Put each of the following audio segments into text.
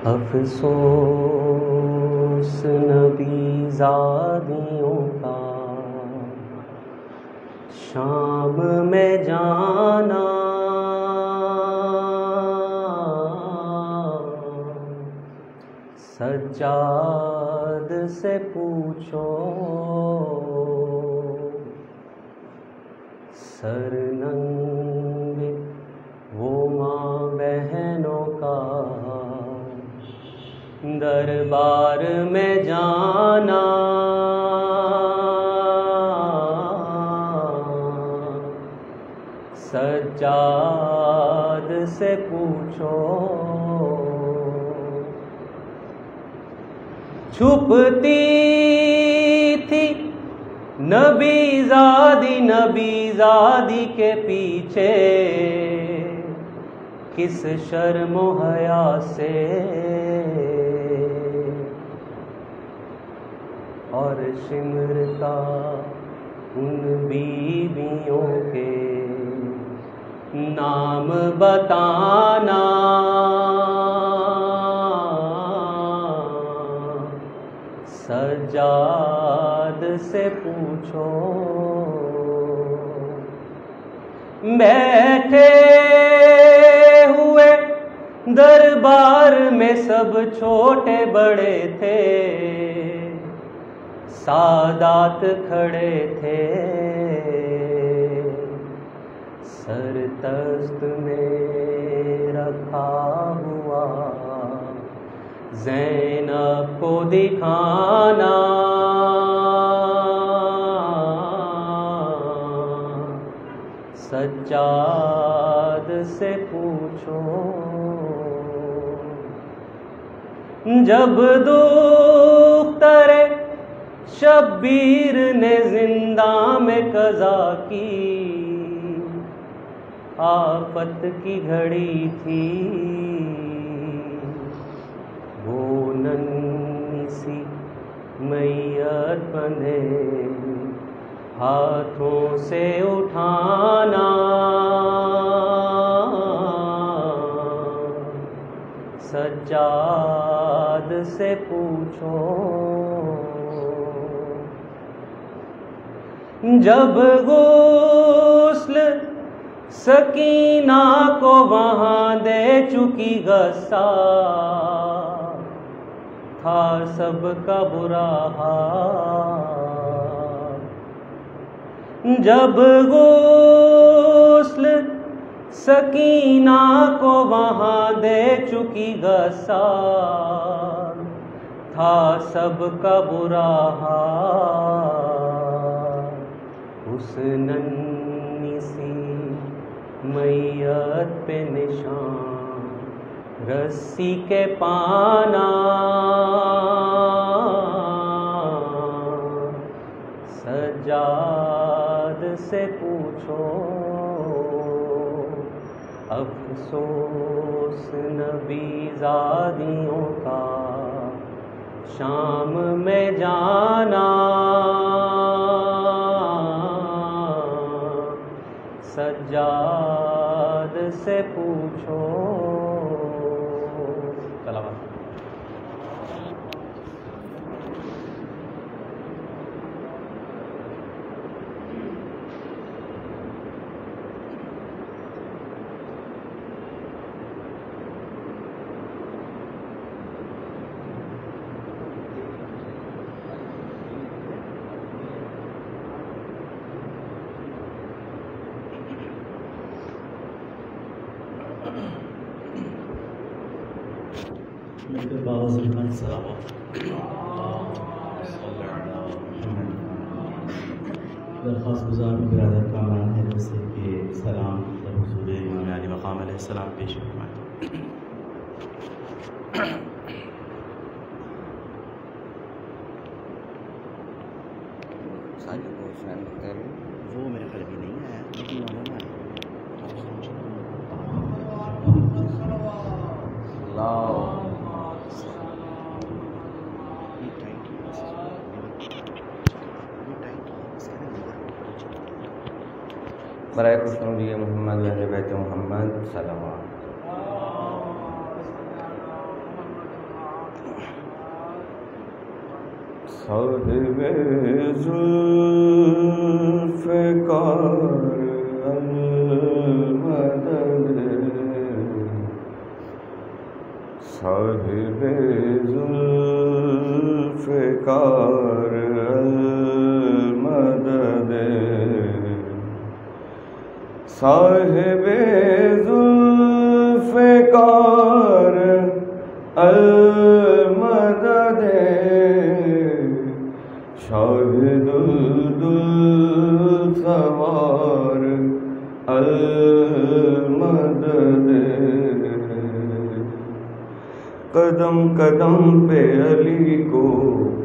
افسوس نبی زادیوں کا شام میں جانا، سجاد سے پوچھو سر ننگ وہ ماں بہنوں کا دربار میں جانا، سجاد سے پوچھو چھپتی تھی نبی زادی کے پیچھے کس شرم و حیا سے، اور شمرتا ان بیویوں کے نام بتانا، سجاد سے پوچھو بیٹھے ہوئے دربار میں سب چھوٹے بڑے تھے، سادات کھڑے تھے، سر تست میں رکھا ہوا زینب کو دکھانا، سجاد سے پوچھو جب دختر شبیر نے زنداں میں قضا کی، آفت کی گھڑی تھی، وہ ننھی سی میت بندھے ہاتھوں سے اٹھانا، سجاد سے پوچھو جب غسل سکینہ کو وہاں دے چکی غصہ تھا سب کا برا حال، جب غسل سکینہ کو وہاں دے چکی غصہ تھا سب کا برا حال، اس ننھی سی میت پہ نشان رسی کے پانا، سجاد سے پوچھو افسوس نبی زادیوں کا شام میں جانا، سجاد سے پوچھو تلاوت درخواست گزار برادر کامران حیدر سے کہ سلام حضور امام علی مقام علیہ السلام پیش فرمائیں۔ وہ میرے خیال بھی نہیں آیا لیکن برائے خوشنودی محمد اہل بیت محمد صلی اللہ علیہ وسلم۔ صاحب ذوالفقار المدد، صاحب ذوالفقار المدد، صاحب ذوالفقار المدد، شاہد الدلسوار المدد، قدم قدم پہ علی کو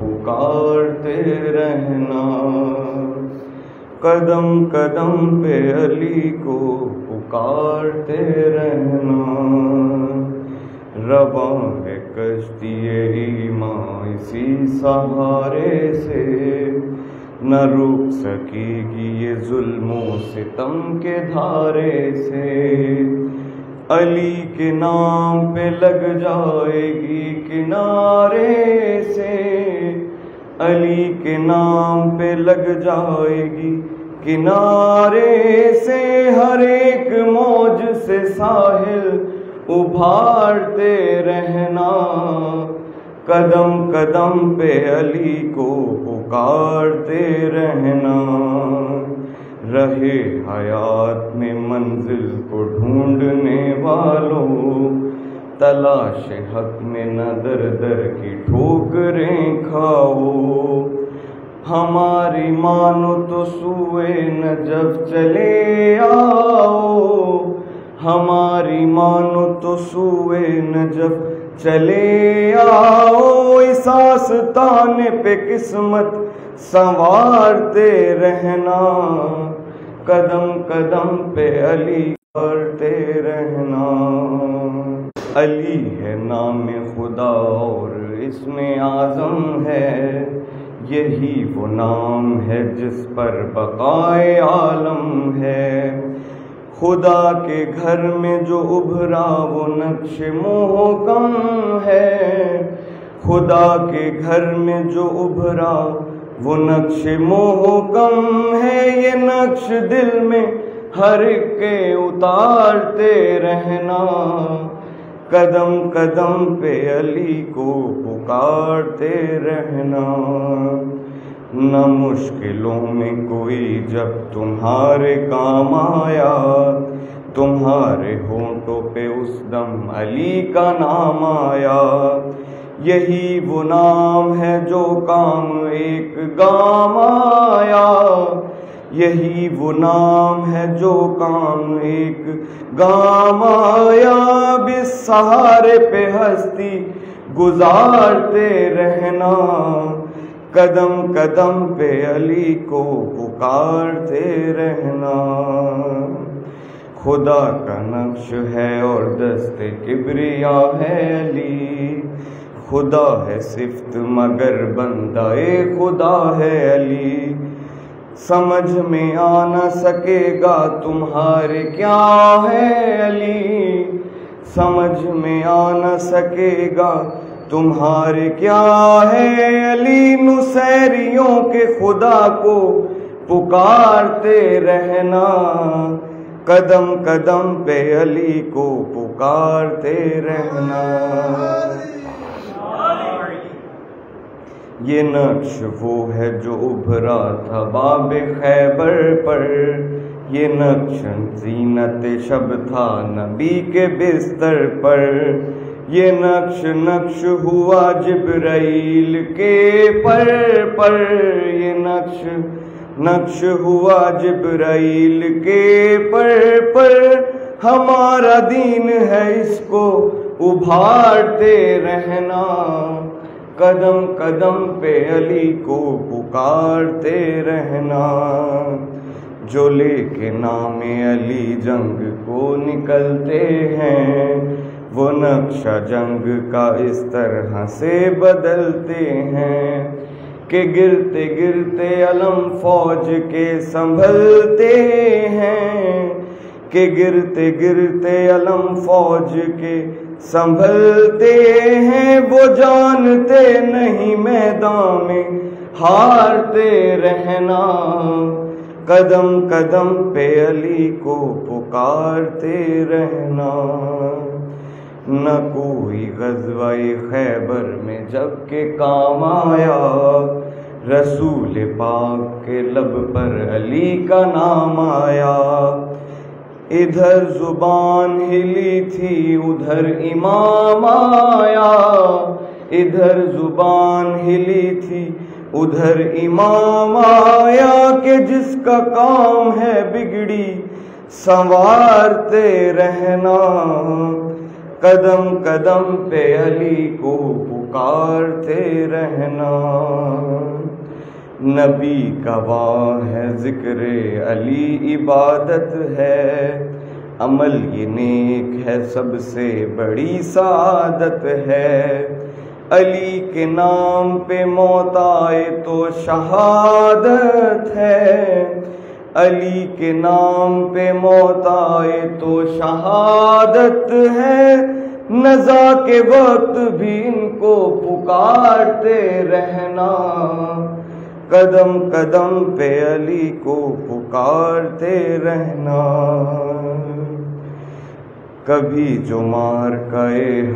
پکارتے رہنا، قدم قدم پہ علی کو پکارتے رہنا، رواں ہے کشتی ایمان اسی سہارے سے، نہ رک سکے گی یہ ظلم و ستم کے دھارے سے، علی کے نام پہ لگ جائے گی کنارے سے، علی کے نام پہ لگ جائے گی کنارے سے، ہر ایک موج سے ساحل ابھارتے رہنا، قدم قدم پہ علی کو پکارتے رہنا، رہے حیات میں منزل کو ڈھونڈنے والوں، تلاش حق میں نہ در در کی ٹھوکریں کھاؤ، ہماری مانو تو سوئے نجف چلے آؤ، ہماری مانو تو سوئے نجف چلے آؤ، اس آستانے پہ قسمت سنوارتے رہنا، قدم قدم پہ علی کرتے رہنا، علی ہے نام خدا اور اسم اعظم ہے، یہی وہ نام ہے جس پر بقائے عالم ہے، خدا کے گھر میں جو ابھرا وہ نقش محکم ہے، خدا کے گھر میں جو ابھرا وہ نقش محکم ہے، یہ نقش دل میں ہر ایک کے اتارتے رہنا، قدم قدم پہ علی کو پکارتے رہنا، نہ مشکلوں میں کوئی جب تمہارے کام آیا، تمہارے ہونٹوں پہ اس دم علی کا نام آیا، یہی وہ نام ہے جو کام ایک گام آیا، یہی وہ نام ہے جو کام ایک گام آیا، بس سہارے پہ ہستی گزارتے رہنا، قدم قدم پہ علی کو پکارتے رہنا، خدا کا نقش ہے اور دست کبریا ہے علی، خدا ہے صفت مگر بندہ خدا ہے علی، سمجھ میں آ نہ سکے گا تمہارے کیا ہے علی، سمجھ میں آ نہ سکے گا تمہارے کیا ہے علی، نصیریوں کے خدا کو پکارتے رہنا، قدم قدم پہ علی کو پکارتے رہنا، یہ نقش وہ ہے جو ابھرا تھا باب خیبر پر، یہ نقش زینت شب تھا نبی کے بستر پر، یہ نقش ہوا جبرائیل کے پر، یہ نقش ہوا جبرائیل کے پر، ہمارا دین ہے اس کو ابھارتے رہنا، قدم قدم پہ علی کو پکارتے رہنا، جو لے کے نام علی جنگ کو نکلتے ہیں، وہ نقشہ جنگ کا اس طرح سے بدلتے ہیں کہ گرتے گرتے علم فوج کے سنبھلتے ہیں، کہ گرتے گرتے علم فوج کے سنبھلتے ہیں وہ جانتے نہیں میدان میں ہارتے رہنا، قدم قدم پہ علی کو پکارتے رہنا۔ نہ کوئی غزوہ خیبر میں جب کہ کام آیا، رسول پاک کے لب پر علی کا نام آیا۔ ادھر زبان ہلی تھی ادھر امام آیا، ادھر زبان ہلی تھی ادھر امام آیا، کہ جس کا کام ہے بگڑی سنوارتے رہنا، قدم قدم پہ علی کو پکارتے رہنا۔ نبی گواہ ہے ذکر علی عبادت ہے، عمل یہ نیک ہے سب سے بڑی سعادت ہے۔ علی کے نام پہ موت آئے تو شہادت ہے، علی کے نام پہ موت آئے تو شہادت ہے۔ نزا کے وقت بھی ان کو پکارتے رہنا، قدم قدم پہ علی کو پکارتے رہنا۔ کبھی جو مارکہ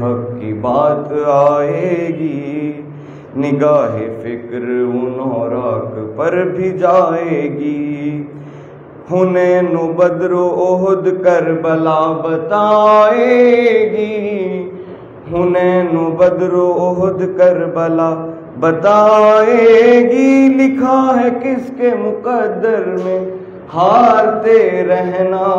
حق کی بات آئے گی، نگاہ فکر ان اوراق پر بھی جائے گی۔ حنین و بدر و احد کربلا بتائے گی، حنین و بدر و احد کربلا بتائے گی۔ لکھا ہے کس کے مقدر میں ہارتے رہنا،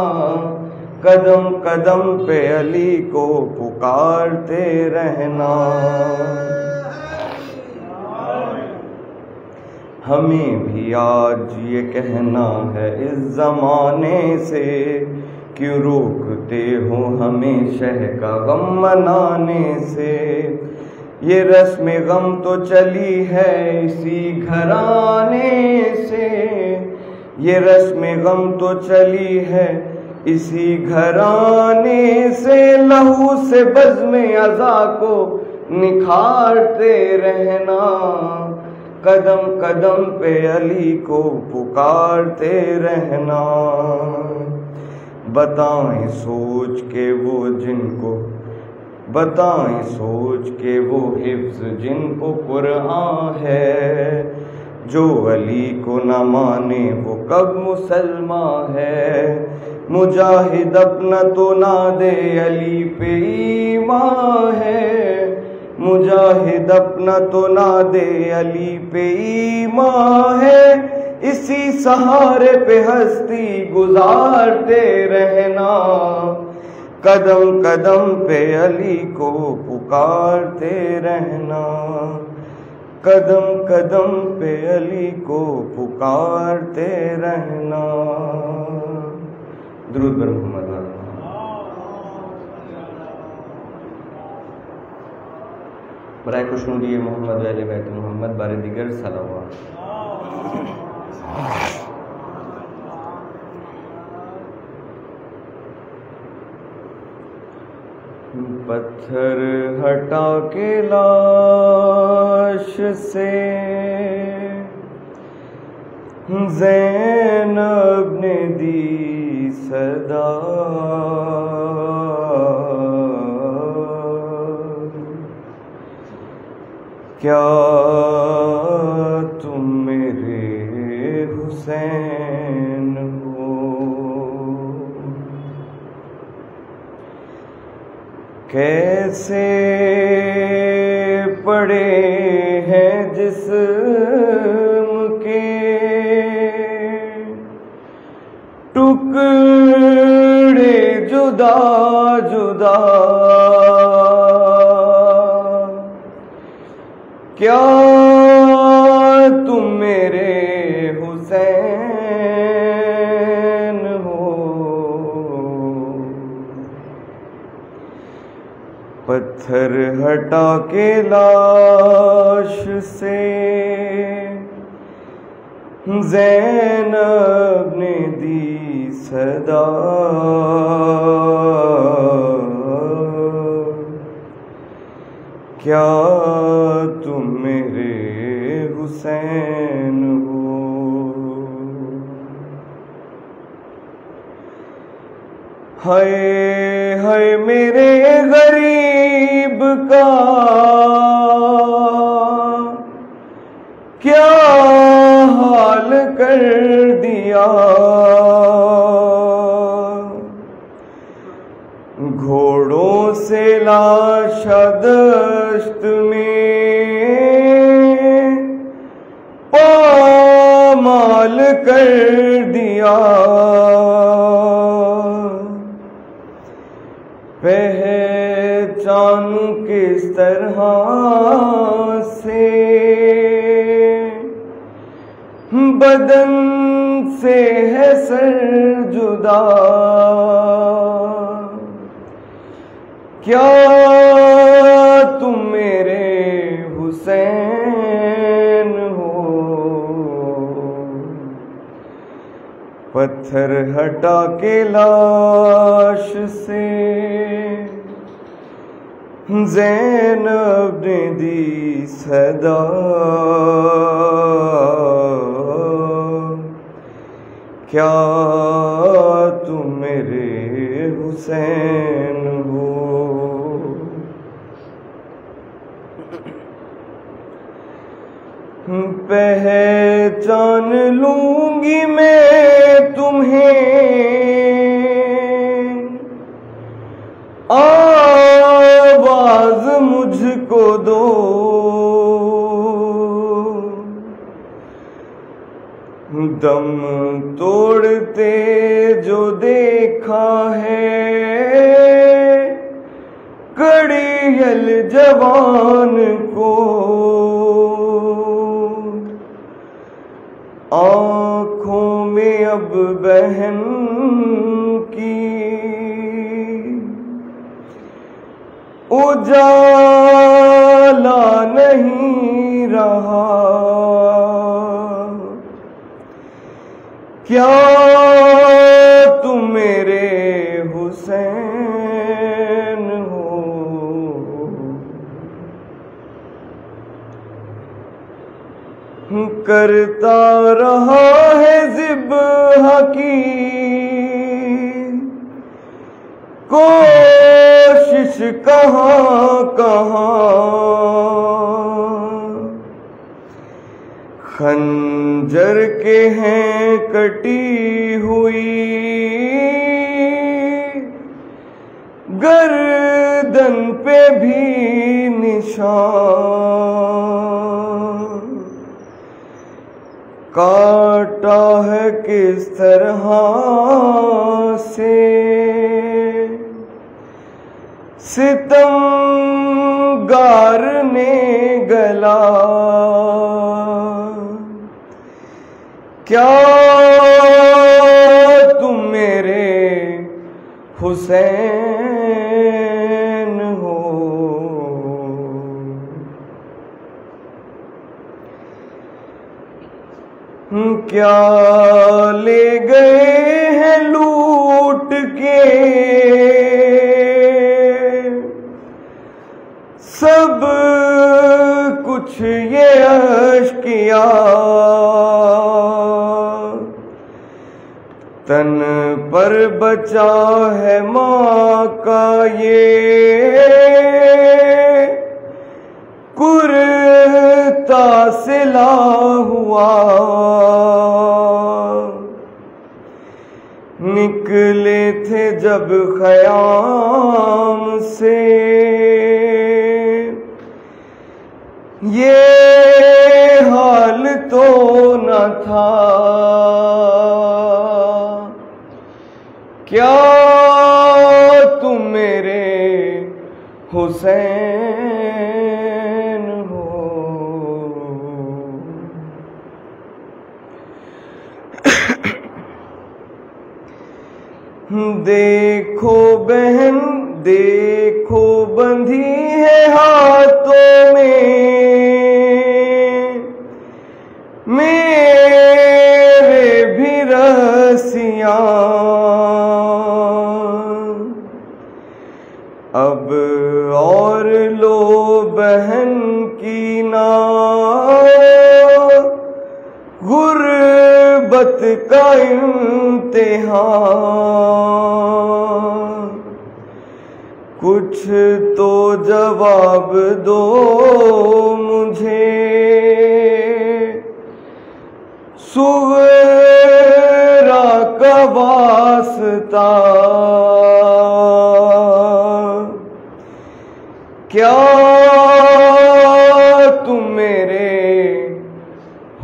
قدم قدم پہ علی کو پکارتے رہنا۔ ہمیں بھی آج یہ کہنا ہے اس زمانے سے، کیوں روکتے ہو ہمیں شہ کا غم منانے سے۔ یہ رسم غم تو چلی ہے اسی گھرانے سے، یہ رسم غم تو چلی ہے اسی گھرانے سے۔ لہو سے بزم عزا کو نکھارتے رہنا، قدم قدم پہ علی کو پکارتے رہنا۔ بتائیں سوچ کے وہ جن کو، بتائیں سوچ کے وہ حفظ جن کو قرآن ہے، جو علی کو نہ مانے وہ کب مسلمان ہے۔ مجاہد اپنا تو نہ دے علی پہ ایمان ہے، مجاہد اپنا تو نہ دے علی پہ ایمان ہے۔ اسی سہارے پہ ہستی گزارتے رہنا، قدم قدم پہ علی کو پکارتے رہنا، قدم قدم پہ علی کو پکارتے رہنا۔ درود بر محمد۔ برائے خوشنودی محمد و اہل بیت محمد بارے دیگر صلوات۔ پتھر ہٹا کے لاش سے زینب نے دی صدا، کیا تم میرے حسین ہو، کیسے پڑے ہیں جسم کے ٹکڑے جدا جدا، کیا تم میرے حسین ہو، پتھر ہٹا کے لاش سے زینب نے دی صدا، کیا تم میرے حسین ہو؟ ہائے ہائے میرے غریب کا کیا حال کر دیا، گھوڑوں سے لاشا دشت میں پامال کر دیا، پہچانوں کس طرح سے بدن سے ہے سر جدا، کیا تم میرے حسین ہو؟ پتھر ہٹا کے لاش سے زینب نے دی صدا، کیا تم میرے حسین ہو؟ پہچان لوں گی میں تمہیں، آواز مجھ کو دو، دم توڑتے جو دیکھا ہے کڑیل جوان کو، آنکھوں میں اب بہن کی اجالا نہیں رہا، کیا تم میرے حسین ہو؟ کرتا رہا ہے ذبح کی کوشش کہاں کہاں، خنجر کے ہیں کٹی ہوئی گردن پہ بھی نشان، کاٹا ہے کس طرح سے ستمگار نے گلا، کیا تم میرے حسین ہو؟ کیا لے گئے ہیں لوٹ کے سب کچھ یہ اشکیا، تن پر بچا ہے ماں کا یہ کرتا سلا ہوا، نکلے تھے جب خیام سے یہ حال تو نہ تھا، کیا تم میرے حسین ہو؟ دیکھو بہن دیکھو بندھی ہے ہاتھوں میں میرے بھی رسیاں، اب اور لو بہن کی نہ غربت کا امتحان، کچھ تو جواب دو مجھے، صغرا کا واسطہ کیا تم میرے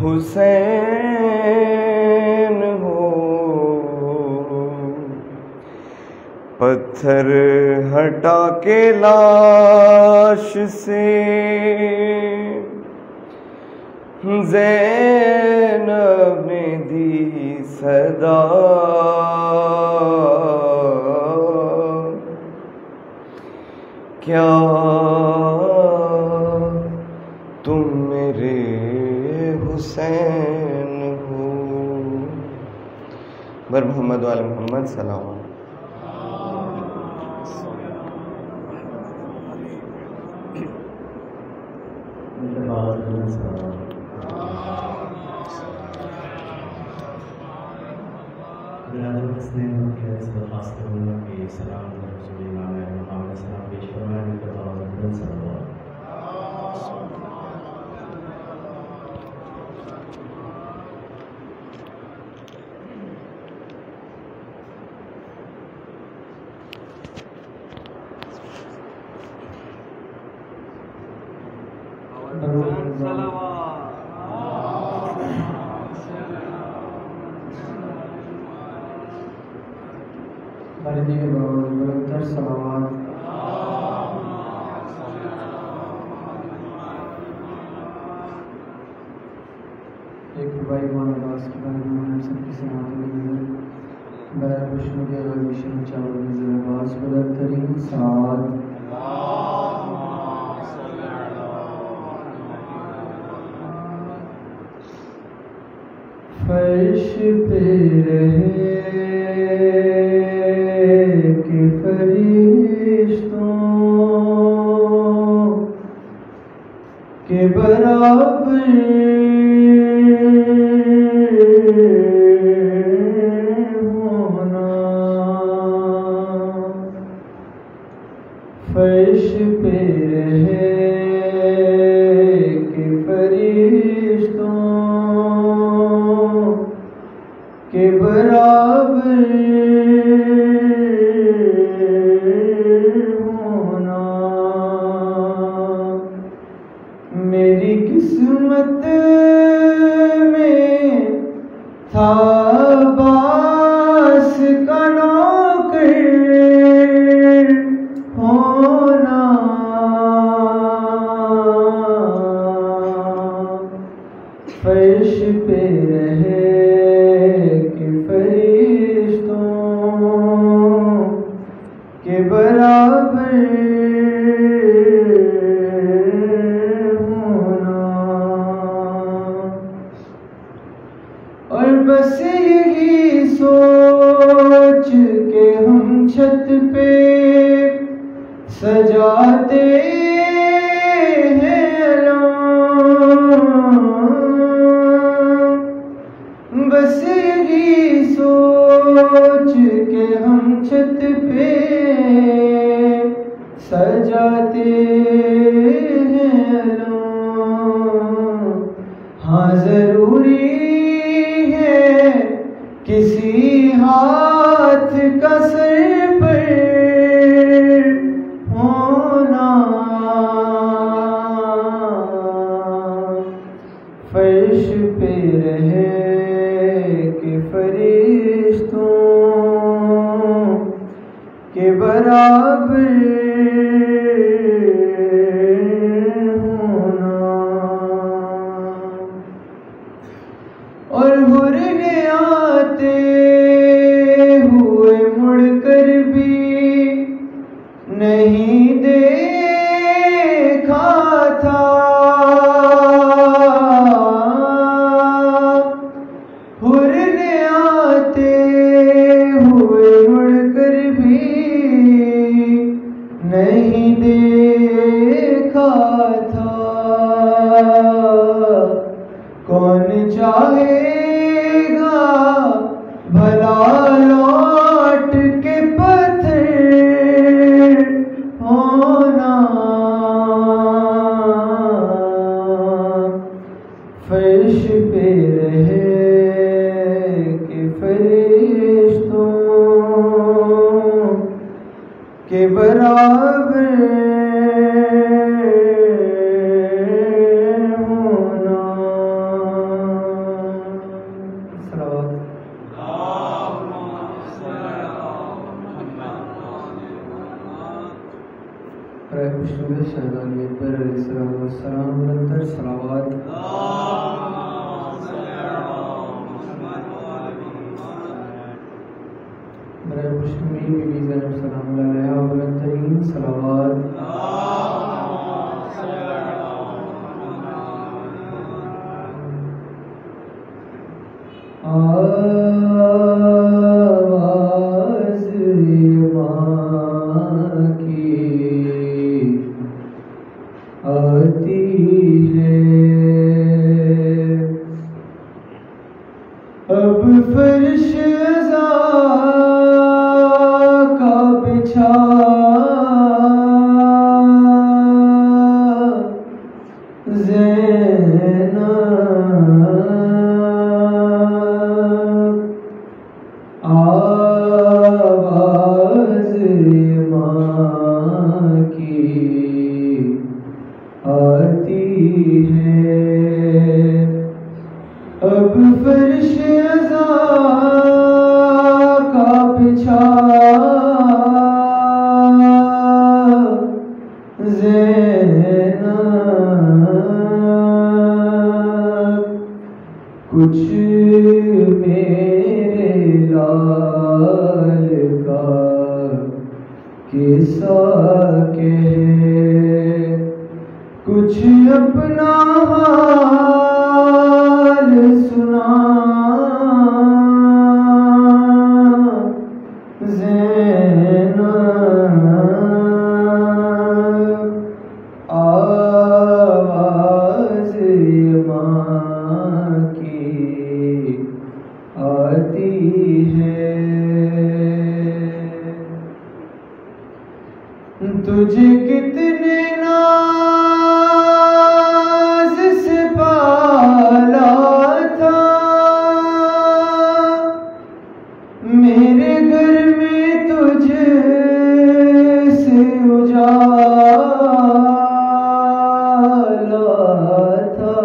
حسین ہو؟ پتھر ہٹا کے لاش سے زینب نے دی صدا، کیا تم میرے حسین ہو؟ بر محمد و آل محمد سلام۔ درخواست کروں گا کہ سلام رسول امام علیہ مقام السلام پیش فرمائیں، ان کا دعوت صلوات۔ والدی کے بلندتر صلوات۔ ایک ربائی بان عباس کی بارے میں ہم سب کی سماعت میں برائے خوشنو کے غیشن چاول نظر عباس بلندترین صلوات۔ فرش پہ رہے کہ فرشتوں کے برابر ہونا، فرش پہ رہے کہ فرشتوں کے برابر ہونا، میری قسمت میں تھا عباس کا نوکر ہونا، فرش پہ رہے کے برابر ہونا، اور بس یہی سوچ کے ہم چھت پہ سجاتے ہیں علام، بس یہی سوچ کے ہم چھت پہ سجاتے ہیں علام، ہاں ضروری ہے کسی ہاتھ کا سر پر ہونا، فرش پہ رہے کہ فرشتوں کے برابر ہونا، اور حرنے آتے ہوئے مڑ کر بھی نہیں دیکھا تھا، حرنے آتے ہوئے مڑ کر بھی نہیں دیکھا تھا، کے برابر ہونا. صلوات. برائے خوشنود شہزادی اکبر علیہ السلام بلندر صلوات. برائے خوشنودی بی بی زینب سلام اللہ علیہا بلندرین صلوات. آواز ماں کی آتی ہے اب فرش ازا کا بچھا زینب آواز ماں کی آتی ہے اب فرش ازا کا بچھا زینب کچھ میرے لال کا قصہ کہے کچھ اپنا حال سنا زینب آواز ماں کی آتی ہے تجھے کتنے ناز سے پالا تھا میرے گھر میں تجھ سے اجالا تھا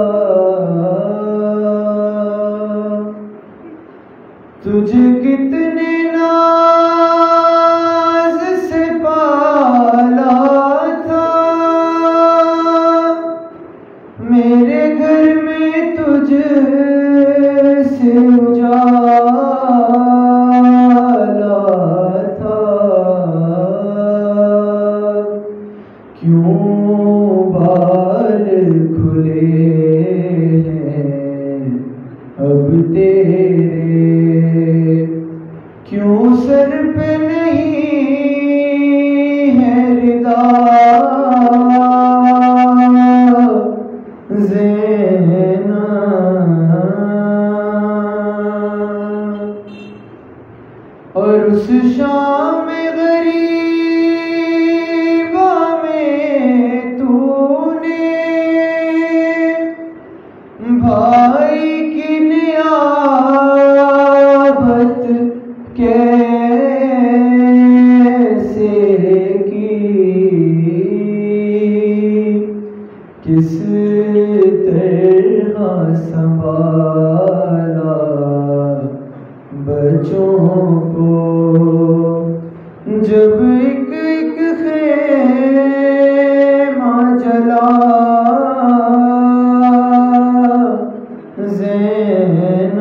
تجھے کتنے ناز سے پالا تھا میرے گھر میں تجھ سے اجالا تھا کیوں بال کھلے ہیں اب تیرے کیوں سر پہ نہیں ہے ردا زینب اور اس شام غریبہ میں تو نے بھائی کی نیابت کیسے کی کس طرح سنبھالا بچوں کو جب ایک ایک خیمہ جلا زینب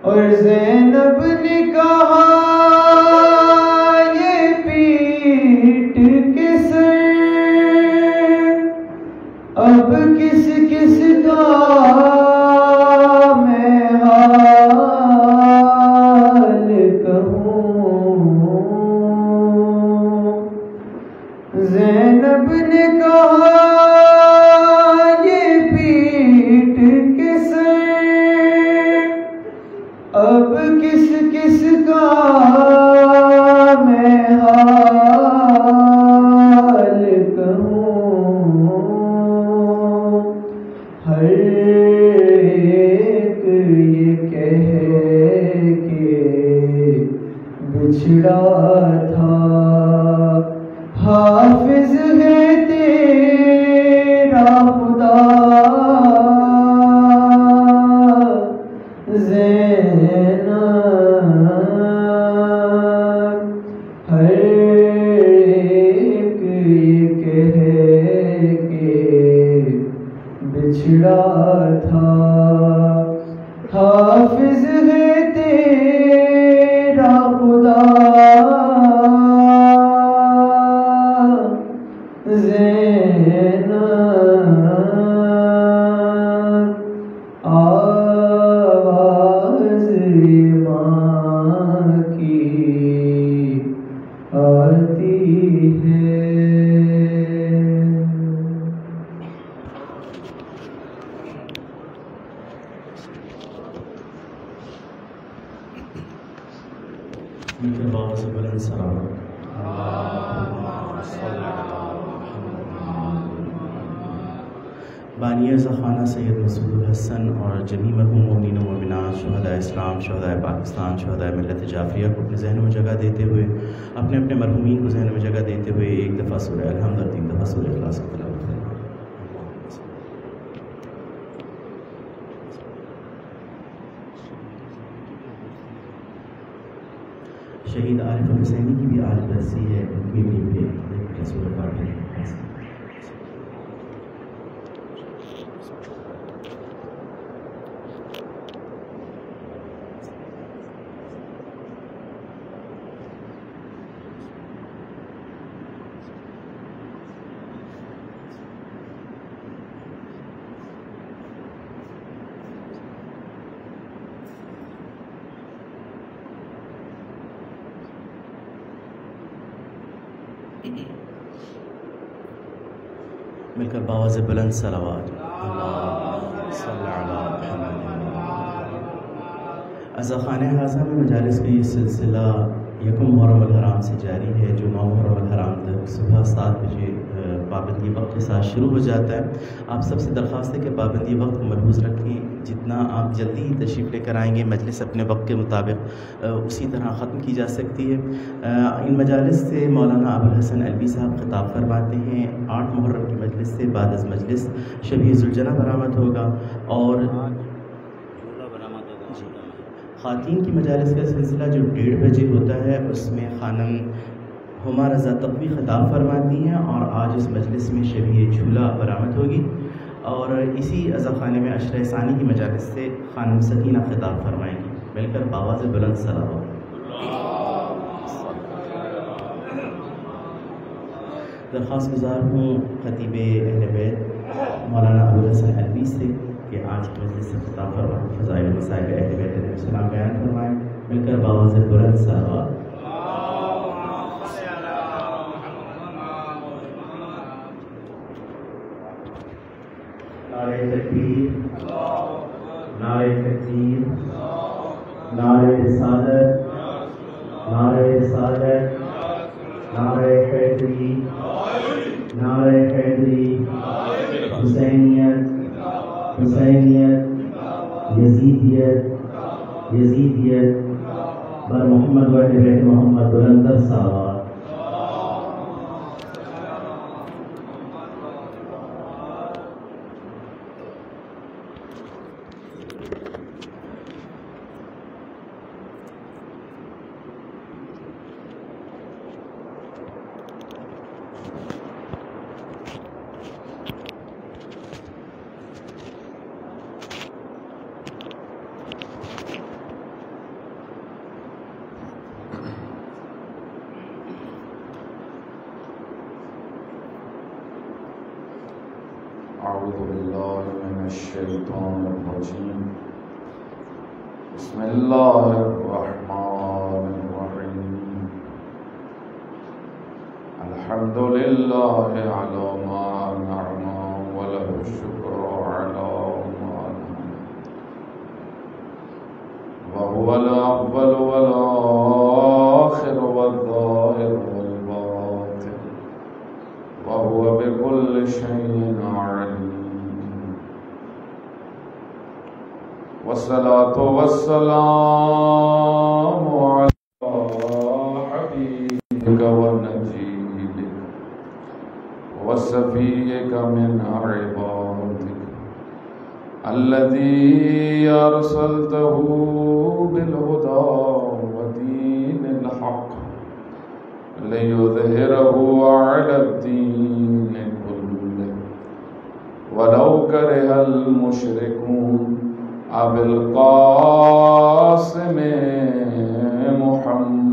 اور زینب نے کہا یہ پیٹ کے سر اب کس کس کا میں حال کہوں زینب نے کہا یہ پیٹ کے سر اب کس کس کا میں حال کہوں ہر ایک یہ کہے کہ بچھڑا تھا حافظ ہے تیرا خدا زینب ہر ایک یہ کہے کہ بچھڑا تھا حافظ ہے تیرا خدا زینب آواز ماں کی آتی ہے. بانی خانہ سید مسعود الحسن اور جمیع مرحوم مومنین و مومنات شہداء اسلام شہداء پاکستان شہداء ملت جعفریہ کو اپنے ذہنوں میں جگہ دیتے ہوئے اپنے اپنے مرحومین کو ذہنوں میں جگہ دیتے ہوئے ایک دفعہ سورہ الحمد اور 3 دفعہ سورہ اخلاص کی تلاوت کریں. شہید عارف حسینی کی بھی آج برسی ہے، ان کی بھی سورہ فاتحہ ہے. مل کر باواز بلند صلوات اللہم صلی علی محمد. عزا خانہ اعظم میں مجالس کا یہ سلسلہ 1 محرم الحرام سے جاری ہے، جو 9 محرم الحرام تک صبح 7 بجے پابندی وقت کے ساتھ شروع ہو جاتا ہے. آپ سب سے درخواست ہے کہ پابندی وقت کو ملحوظ رکھیں. جتنا آپ جلدی تشریف لے کر آئیں گے مجلس اپنے وقت کے مطابق اسی طرح ختم کی جا سکتی ہے. ان مجالس سے مولانا ابوالحسن علوی صاحب خطاب فرماتے ہیں. 8 محرم کی مجلس سے بعد از مجلس شبیہ ذوالجناح برآمد ہوگا، اور خواتین کی مجالس کا سلسلہ جو 1:30 بجے ہوتا ہے اس میں خانم ہما رضا تقوی خطاب فرماتی ہیں، اور آج اس مجلس میں شبیہ جھولا برآمد ہوگی. اور اسی عزا خانے میں عشرہ ثانی کی مجالس سے خانم سکینہ خطاب فرمائیں گی. مل کر باواز بلند صلوات. درخواست گزار ہوں خطیب اہل بیت مولانا ابوالحسن علوی سے کہ آج کی مجلس سے خطاب فرمائیں، فضائل و مصائب اہل بیت علیہ السلام بیان فرمائیں. مل کر باواز بلند صلوات. نعرہ تکبیر، نعرہ تکبیر، نعرہ رسالت، نعرہ رسالت، نعرہ حیدری، نعرہ حیدری، حسینیت، حسینیت، یزیدیت، یزیدیت، بر محمد و اہل بیت محمد بلندر صلوات. أعوذ بالله من الشيطان الرجيم. بسم الله الرحمن الرحيم. الحمد لله على ما أنعم وله الشكر على ما أنعم، وهو الأول والآخر والظاهر والباطن، وهو بكل شيء عليم. والصلاة والسلام على شفيعك من عبادك الذي أرسلته بالهدى ودين الحق ليظهره على الدين كله ولو كره المشركون أبي القاسم محمد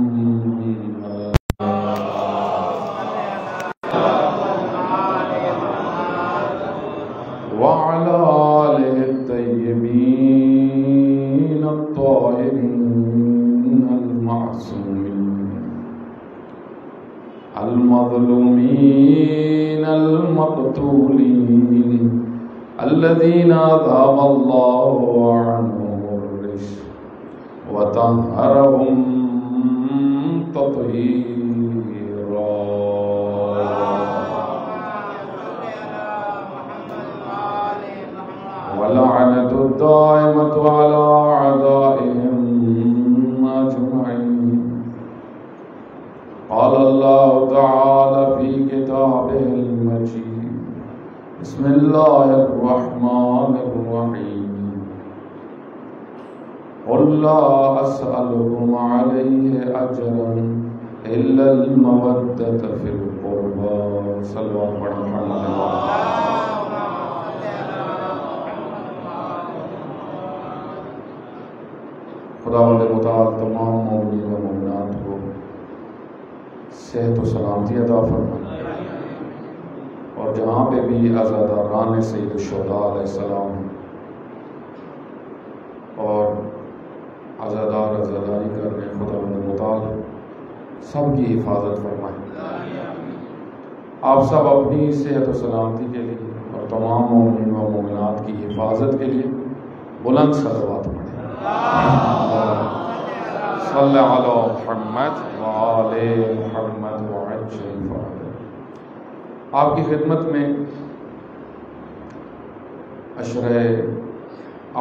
وعلى آله الطيبين الطاهرين المعصومين المظلومين المقتولين الذين أذهب الله عنهم الرجس وطهرهم تطهيرا. ولعنة الدائمة على أعدائهم أجمعين. قال الله تعالى في كتابه المجيد: بسم الله الرحمن الرحيم. قل لا أسألكم عليه أجرا إلا المودة في القربى. صلوا على محمد. خداوند متعال تمام مومنین و مومنات کو صحت و سلامتی عطا فرمائے، اور جہاں پہ بھی عزاداران سید الشہداء علیہ السلام اور عزادار عزاداری کر رہے ہیں، خداوند متعال سب کی حفاظت فرمائے. آپ سب اپنی صحت و سلامتی کے لیے اور تمام مومنین و مومنات کی حفاظت کے لیے بلند صلوات پڑھیں. صلی علی محمد وآل محمد وعجل فرجہ. آپ کی خدمت میں عشرہ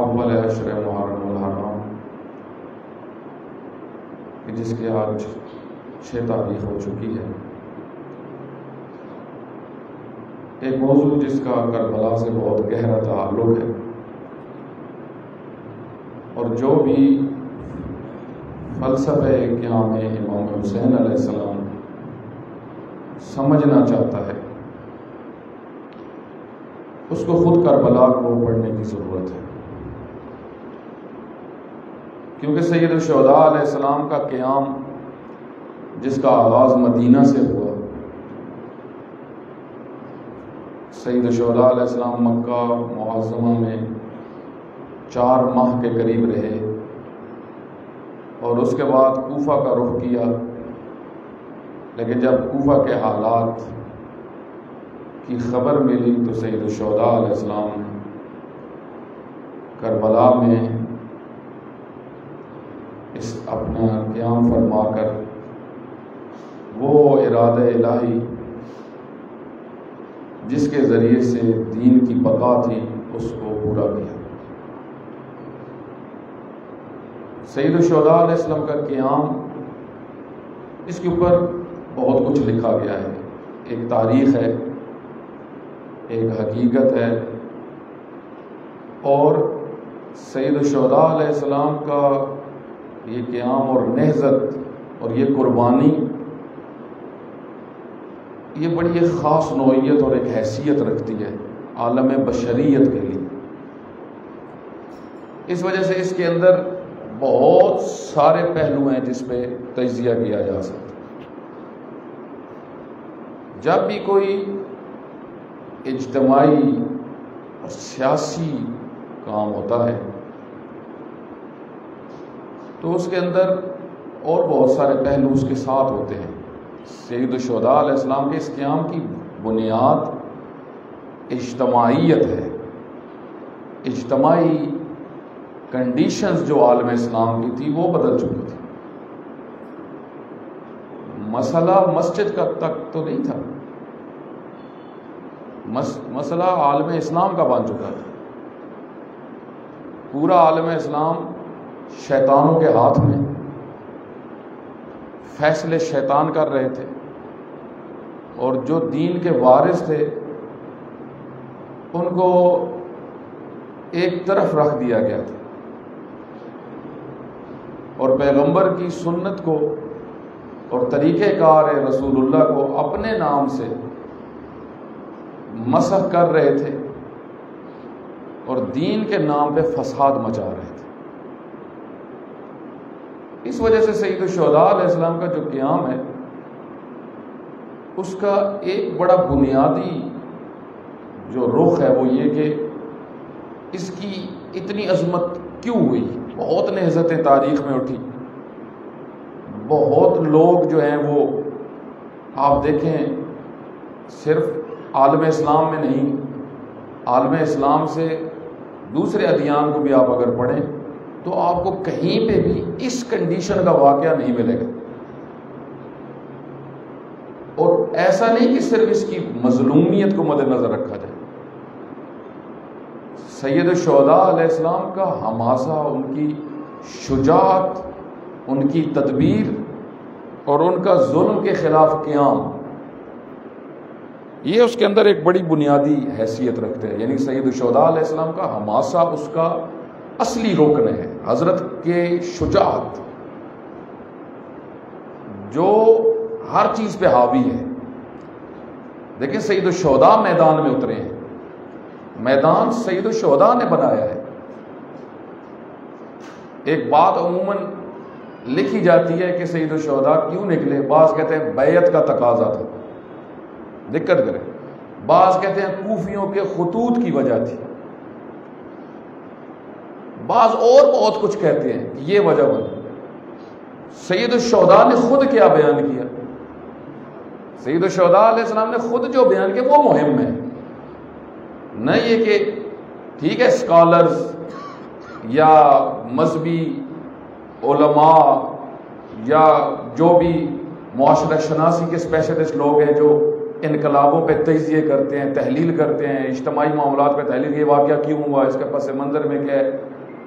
اول عشرہ محرم الحرام، جس کے آج 6 تاریخ ہو چکی ہے، ایک موضوع جس کا کربلا سے بہت گہرا تعلق ہے، اور جو بھی فلسفہ قیام امام حسین علیہ السلام سمجھنا چاہتا ہے، اس کو خود کربلا کو پڑھنے کی ضرورت ہے. کیونکہ سید الشہداء علیہ السلام کا قیام جس کا آغاز مدینہ سے ہوا، سید الشہداء علیہ السلام مکہ معظمہ میں 4 ماہ کے قریب رہے، اور اس کے بعد کوفہ کا رخ کیا. لیکن جب کوفہ کے حالات کی خبر ملی تو سید الشہداء علیہ السلام کربلا میں اس اپنا قیام فرما کر وہ ارادہ الہی جس کے ذریعے سے دین کی بقا تھی اس کو پورا کیا. سید الشہداء علیہ السلام کا قیام، اس کے اوپر بہت کچھ لکھا گیا ہے. ایک تاریخ ہے، ایک حقیقت ہے، اور سید الشہداء علیہ السلام کا یہ قیام اور نہضت اور یہ قربانی، یہ بڑی ایک خاص نوعیت اور ایک حیثیت رکھتی ہے عالم بشریت کے لیے. اس وجہ سے اس کے اندر بہت سارے پہلو ہیں جس پہ تجزیہ کیا جا سکتا. جب بھی کوئی اجتماعی اور سیاسی کام ہوتا ہے تو اس کے اندر اور بہت سارے پہلو اس کے ساتھ ہوتے ہیں. سید الشہداء علیہ السلام کے اس قیام کی بنیاد اجتماعیت ہے. اجتماعی کنڈیشنز جو عالم اسلام کی تھی وہ بدل چکی تھی. مسئلہ مسجد کا تک تو نہیں تھا، مسئلہ عالم اسلام کا بن چکا تھا. پورا عالم اسلام شیطانوں کے ہاتھ میں، فیصلے شیطان کر رہے تھے، اور جو دین کے وارث تھے ان کو ایک طرف رکھ دیا گیا تھا اور پیغمبر کی سنت کو اور طریقہ کار رسول اللہ کو اپنے نام سے مسخ کر رہے تھے اور دین کے نام پہ فساد مچا رہے تھے۔ اس وجہ سے سید الشہداء علیہ السلام کا جو قیام ہے اس کا ایک بڑا بنیادی جو رخ ہے وہ یہ کہ اس کی اتنی عظمت کیوں ہوئی۔ بہت نہضتیں تاریخ میں اٹھی، بہت لوگ جو ہیں وہ آپ دیکھیں صرف عالم اسلام میں نہیں، عالم اسلام سے دوسرے ادیان کو بھی آپ اگر پڑھیں تو آپ کو کہیں پہ بھی اس کنڈیشن کا واقعہ نہیں ملے گا۔ اور ایسا نہیں کہ صرف اس کی مظلومیت کو مد نظر رکھا جائے، سید الشہداء علیہ السلام کا حماسہ، ان کی شجاعت، ان کی تدبیر اور ان کا ظلم کے خلاف قیام، یہ اس کے اندر ایک بڑی بنیادی حیثیت رکھتے ہیں۔ یعنی سید الشہداء علیہ السلام کا حماسہ اس کا اصلی رکن ہے، حضرت کے شجاعت جو ہر چیز پہ حاوی ہے۔ دیکھیں سید الشہداء میدان میں اترے ہیں، میدان سید الشہداء نے بنایا ہے۔ ایک بات عموماً لکھی جاتی ہے کہ سید الشہداء کیوں نکلے، بعض کہتے ہیں بیعت کا تقاضا تھا، دقت کریں، بعض کہتے ہیں کوفیوں کے خطوط کی وجہ تھی، بعض اور بہت کچھ کہتے ہیں کہ یہ وجہ بنی۔ سید الشہداء نے خود کیا بیان کیا؟ سید الشہداء علیہ السلام نے خود جو بیان کیا وہ مہم ہے، نہ یہ کہ ٹھیک ہے اسکالرز یا مذہبی علماء یا جو بھی معاشرہ شناسی کے اسپیشلسٹ لوگ ہیں جو انقلابوں پہ تجزیے کرتے ہیں، تحلیل کرتے ہیں، اجتماعی معاملات پہ تحلیل، یہ واقعہ کیوں ہوا، اس کے پس منظر میں کیا ہے،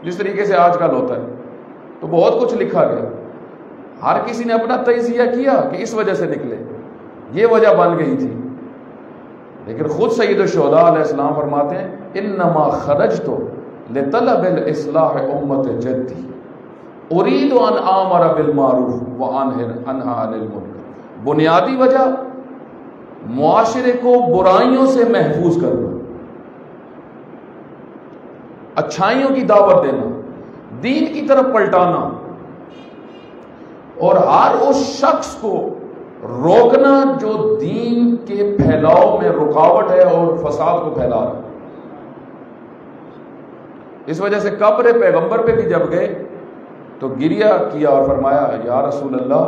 جس طریقے سے آج کل ہوتا ہے تو بہت کچھ لکھا گیا، ہر کسی نے اپنا تجزیہ کیا کہ اس وجہ سے نکلے، یہ وجہ بن گئی تھی۔ لیکن خود سید الشہداء علیہ السلام فرماتے ہیں انما خرجت لطلب الاصلاح امت جدی اريد ان آمر بالمعروف وانہی عن المنکر۔ بنیادی وجہ معاشرے کو برائیوں سے محفوظ کرنا، اچھائیوں کی دعوت دینا، دین کی طرف پلٹانا اور ہر اس شخص کو روکنا جو دین کے پھیلاؤ میں رکاوٹ ہے اور فساد کو پھیلا رہا ہے۔ اس وجہ سے قبر پیغمبر پہ بھی جب گئے تو گریہ کیا اور فرمایا یا رسول اللہ،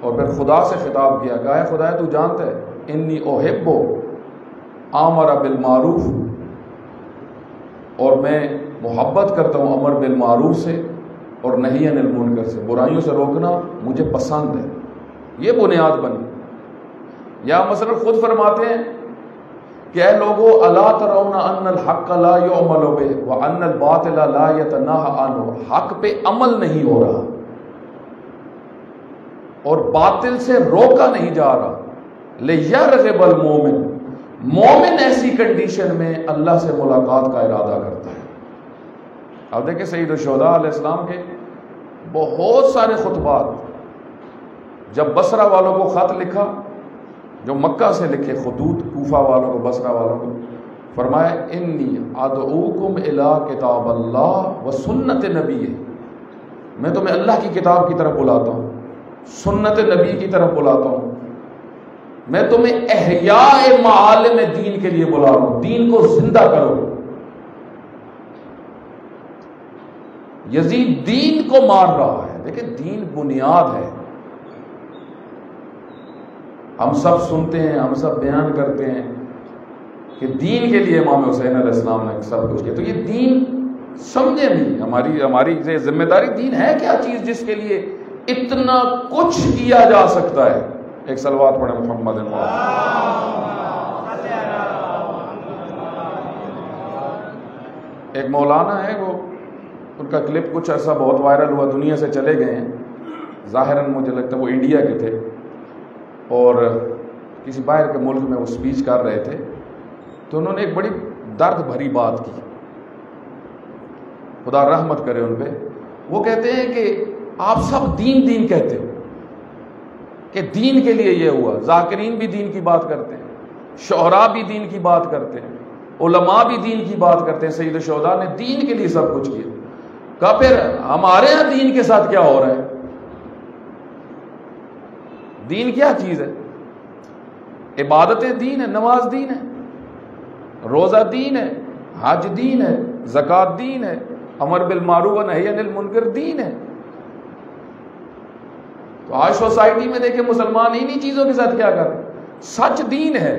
اور پھر خدا سے خطاب کیا، کہا ہے خدا تو جانتا ہے انی احب آمر بالمعروف، اور میں محبت کرتا ہوں امر بالمعروف سے اور نہی عن المنکر سے، برائیوں سے روکنا مجھے پسند ہے۔ یہ بنیاد بنی۔ یا مثلا خود فرماتے ہیں کہ اے لوگو الا ترون ان الحق لا يعمل به وان الباطل لا يتناهى عنه، حق پہ عمل نہیں ہو رہا اور باطل سے روکا نہیں جا رہا۔ لیرغب المومن، مومن ایسی کنڈیشن میں اللہ سے ملاقات کا ارادہ کرتا ہے۔ اب دیکھیں سید الشہداء علیہ السلام کے بہت سارے خطبات، جب بصرہ والوں کو خط لکھا، جو مکہ سے لکھے خطوط کوفہ والوں کو، بصرہ والوں کو، فرمایا انی ادعوکم الی کتاب اللہ و سنت نبی، میں تمہیں اللہ کی کتاب کی طرف بلاتا ہوں، سنت نبی کی طرف بلاتا ہوں، میں تمہیں احیاء معالم دین کے لیے بلا رہا ہوں، دین کو زندہ کرو۔ یزید دین کو مار رہا ہے، دیکھیں دین بنیاد ہے، ہم سب سنتے ہیں، ہم سب بیان کرتے ہیں کہ دین کے لیے امام حسین علیہ السلام نے سب کچھ کیا، تو یہ دین سمجھے نہیں، ہماری ذمہ داری، دین ہے کیا چیز جس کے لیے اتنا کچھ کیا جا سکتا ہے۔ ایک صلوات پڑھیں محمد۔ ایک مولانا ہے، وہ ان کا کلپ کچھ ایسا بہت وائرل ہوا، دنیا سے چلے گئے ہیں، ظاہراً مجھے لگتا ہے وہ انڈیا کے تھے اور کسی باہر کے ملک میں وہ سپیچ کر رہے تھے، تو انہوں نے ایک بڑی درد بھری بات کی، خدا رحمت کرے ان پہ. وہ کہتے ہیں کہ آپ سب دین دین کہتے ہو کہ دین کے لیے یہ ہوا. ذاکرین بھی دین کی بات کرتے ہیں، شعراء بھی دین کی بات کرتے ہیں، علماء بھی دین کی بات کرتے ہیں. سید الشہداء نے دین کے لیے سب کچھ کیا. کہا پھر ہمارے ہاں دین کے ساتھ کیا ہو رہا ہے؟ دین کیا چیز ہے؟ عبادت دین ہے، نماز دین ہے، روزہ دین ہے، حج دین ہے، زکوٰۃ دین ہے، امر بالمعروف و نہی عن المنکر دین ہے. تو آج سوسائٹی میں دیکھیں مسلمان انہی چیزوں کے ساتھ کیا کر رہے ہیں. سچ دین ہے،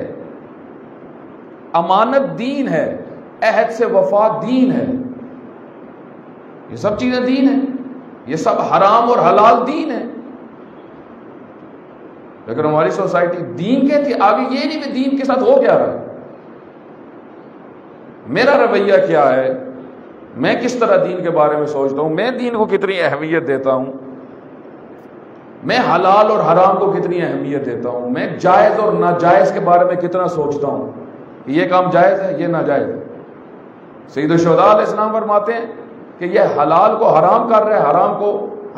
امانت دین ہے، عہد سے وفا دین ہے، یہ سب چیزیں دین ہیں. یہ سب حرام اور حلال دین ہے. لیکن ہماری سوسائٹی دین کہتی ہے، آگے یہ نہیں کہ دین کے ساتھ ہو کیا رہا ہے، میرا رویہ کیا ہے، میں کس طرح دین کے بارے میں سوچتا ہوں، میں دین کو کتنی اہمیت دیتا ہوں، میں حلال اور حرام کو کتنی اہمیت دیتا ہوں، میں جائز اور ناجائز کے بارے میں کتنا سوچتا ہوں کہ یہ کام جائز ہے، یہ ناجائز ہے. سید الشہداء علیہ السلام فرماتے ہیں کہ یہ حلال کو حرام کر رہے ہیں، حرام کو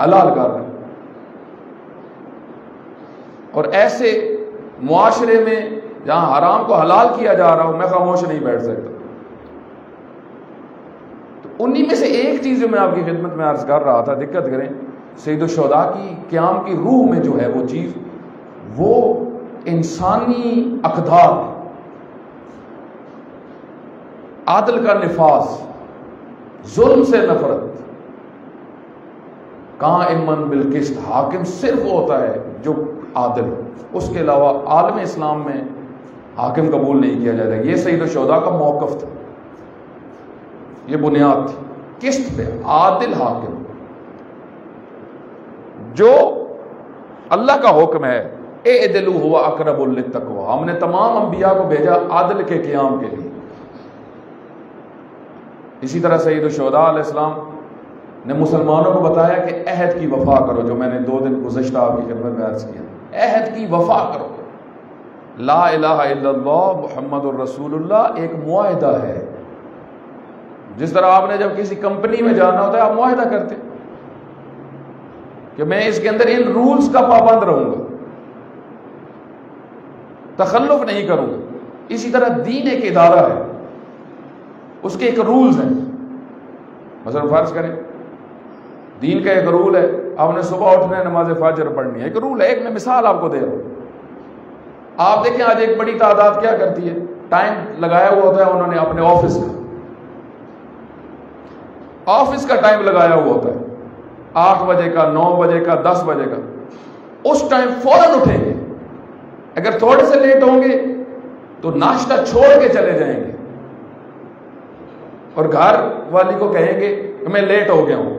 حلال کر رہے ہیں. اور ایسے معاشرے میں جہاں حرام کو حلال کیا جا رہا ہو، میں خاموش نہیں بیٹھ سکتا. تو انہی میں سے ایک چیز جو میں آپ کی خدمت میں عرض کر رہا تھا، دقت کریں، سید الشہداء کی قیام کی روح میں جو ہے وہ چیز، وہ انسانی اقدار، عدل کا نفاذ، ظلم سے نفرت، قائمن بالقسط، حاکم صرف وہ ہوتا ہے جو عادل، اس کے علاوہ عالم اسلام میں حاکم قبول نہیں کیا جاتا. یہ سید الشہداء کا موقف تھا، یہ بنیاد تھی، قسط پہ عادل حاکم. جو اللہ کا حکم ہے، اعدلوا هو اقرب للتقوی، ہم نے تمام انبیاء کو بھیجا عدل کے قیام کے لیے. اسی طرح سید الشہداء علیہ السلام نے مسلمانوں کو بتایا کہ عہد کی وفا کرو، جو میں نے 2 دن گزشتہ آپ کی خدمت میں عرض کیا، عہد کی وفا کرو. لا الہ الا اللہ محمد الرسول اللہ ایک معاہدہ ہے. جس طرح آپ نے جب کسی کمپنی میں جانا ہوتا ہے، آپ معاہدہ کرتے ہیں کہ میں اس کے اندر ان رولز کا پابند رہوں گا، تخلف نہیں کروں گا. اسی طرح دین ایک ادارہ ہے، اس کے ایک رولز ہیں. مثلا فرض کریں دین کا ایک رول ہے، آپ نے صبح اٹھنا ہے، نماز فجر پڑھنی ہے، ایک رول ہے. ایک میں مثال آپ کو دے رہا ہوں. آپ دیکھیں آج ایک بڑی تعداد کیا کرتی ہے، ٹائم لگایا ہوا ہوتا ہے انہوں نے اپنے آفس کا ٹائم لگایا ہوا ہوتا ہے، 8 بجے کا، 9 بجے کا، 10 بجے کا. اس ٹائم فوراً اٹھیں گے. اگر تھوڑے سے لیٹ ہوں گے تو ناشتہ چھوڑ کے چلے جائیں گے اور گھر والی کو کہیں گے کہ میں لیٹ ہو گیا ہوں.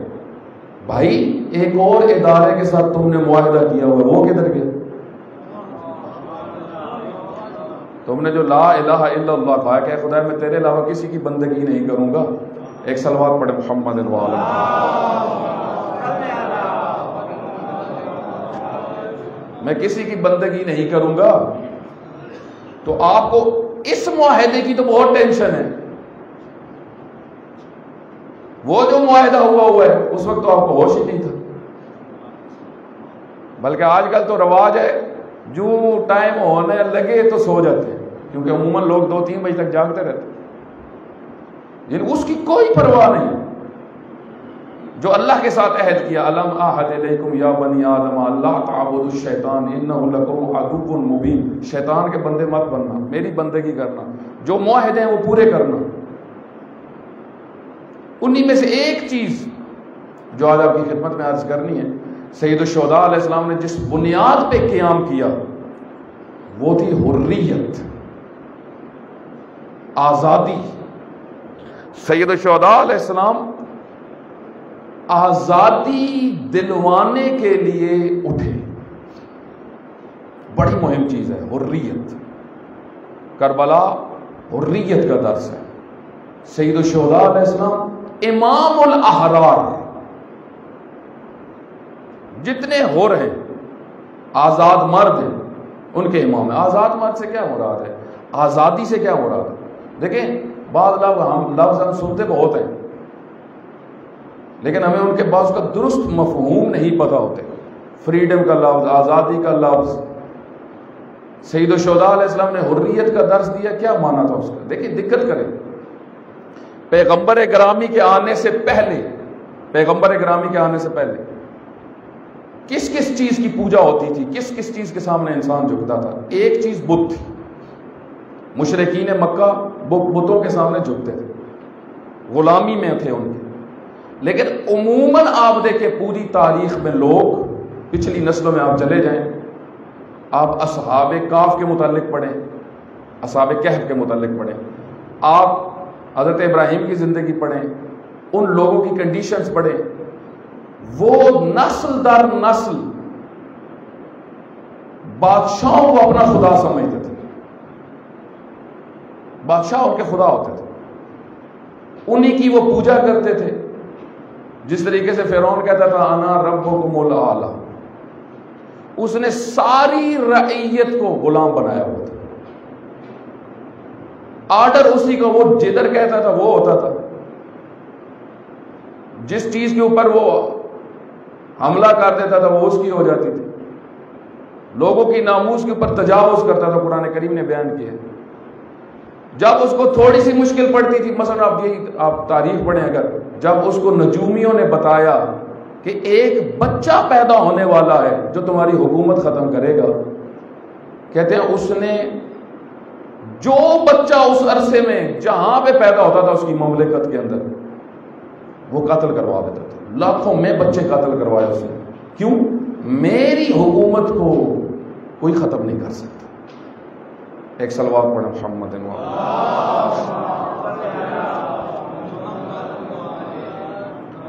بھائی ایک اور ادارے کے ساتھ تم نے معاہدہ کیا ہوا ہے، وہ کدھر گیا؟ تم نے جو لا الہ الا اللہ کہا کہ خدا میں تیرے علاوہ کسی کی بندگی نہیں کروں گا. ایک صلوات پڑھے محمد وعلی. میں کسی کی بندگی نہیں کروں گا. تو آپ کو اس معاہدے کی تو بہت ٹینشن ہے. وہ جو معاہدہ ہوا ہے اس وقت تو آپ کو ہوش ہی نہیں تھا. بلکہ آج کل تو رواج ہے، جو ٹائم ہونے لگے تو سو جاتے ہیں، کیونکہ عموماً لوگ 2-3 بجے تک جاگتے رہتے ہیں. یعنی اس کی کوئی پرواہ نہیں. جو اللہ کے ساتھ عہد کیا، الم اعہد الیکم یا بنی آدم اللہ تعبدوا الشیطان انہ لکم عدو مبین، شیطان کے بندے مت بننا، میری بندگی کرنا، جو معاہدے ہیں وہ پورے کرنا. انہی میں سے ایک چیز جو آج آپ کی خدمت میں عرض کرنی ہے، سید الشہداء علیہ السلام نے جس بنیاد پہ قیام کیا وہ تھی حریت، آزادی. سید الشہداء علیہ السلام آزادی دلوانے کے لیے اٹھے. بڑی مہم چیز ہے حریت. کربلا حریت کا درس ہے. سید الشہداء علیہ السلام امام الاحرار ہے. جتنے ہو رہے آزاد مرد ہیں ان کے امام ہیں. آزاد مرد سے کیا مراد ہے؟ آزادی سے کیا مراد ہے؟ دیکھیں بعض لفظ ہم سنتے بہت ہیں لیکن ہمیں ان کے بعض کا درست مفہوم نہیں پتہ ہوتے. فریڈم کا لفظ، آزادی کا لفظ، سید الشہداء علیہ السلام نے حریت کا درس دیا، کیا مانا تھا اس کا؟ دیکھیں دقت کریں، پیغمبر گرامی کے آنے سے پہلے، پیغمبر گرامی کے آنے سے پہلے کس کس چیز کی پوجا ہوتی تھی، کس کس چیز کے سامنے انسان جھکتا تھا؟ ایک چیز بت تھی. مشرکین مکہ بتوں کے سامنے جھکتے تھے، غلامی میں تھے ان کے. لیکن عموماً آپ دیکھیں پوری تاریخ میں لوگ، پچھلی نسلوں میں آپ چلے جائیں، آپ اصحاب کاف کے متعلق پڑھیں، اصحاب کہف کے متعلق پڑھیں، آپ حضرت ابراہیم کی زندگی پڑھیں، ان لوگوں کی کنڈیشنز پڑھیں. وہ نسل در نسل بادشاہوں کو اپنا خدا سمجھتے تھے، بادشاہ ان کے خدا ہوتے تھے، انہی کی وہ پوجا کرتے تھے. جس طریقے سے فرعون کہتا تھا انا ربکم الاعلی، اس نے ساری رعیت کو غلام بنایا ہوا تھا. آرڈر اسی کا، وہ جدھر کہتا تھا وہ ہوتا تھا. جس چیز کے اوپر وہ حملہ کر دیتا تھا وہ اس کی ہو جاتی تھی. لوگوں کی ناموس کے اوپر تجاوز کرتا تھا، قرآن کریم نے بیان کیا. جب اس کو تھوڑی سی مشکل پڑتی تھی، مثلا آپ تاریخ پڑھیں، اگر جب اس کو نجومیوں نے بتایا کہ ایک بچہ پیدا ہونے والا ہے جو تمہاری حکومت ختم کرے گا، کہتے ہیں اس نے جو بچہ اس عرصے میں جہاں پہ پیدا ہوتا تھا اس کی مملکت کے اندر وہ قتل کروا دیتا تھا. لاکھوں میں بچے قتل کروائے اس نے. کیوں؟ میری حکومت کو کوئی ختم نہیں کر سکتا. ایک صلوات پڑھیں محمد.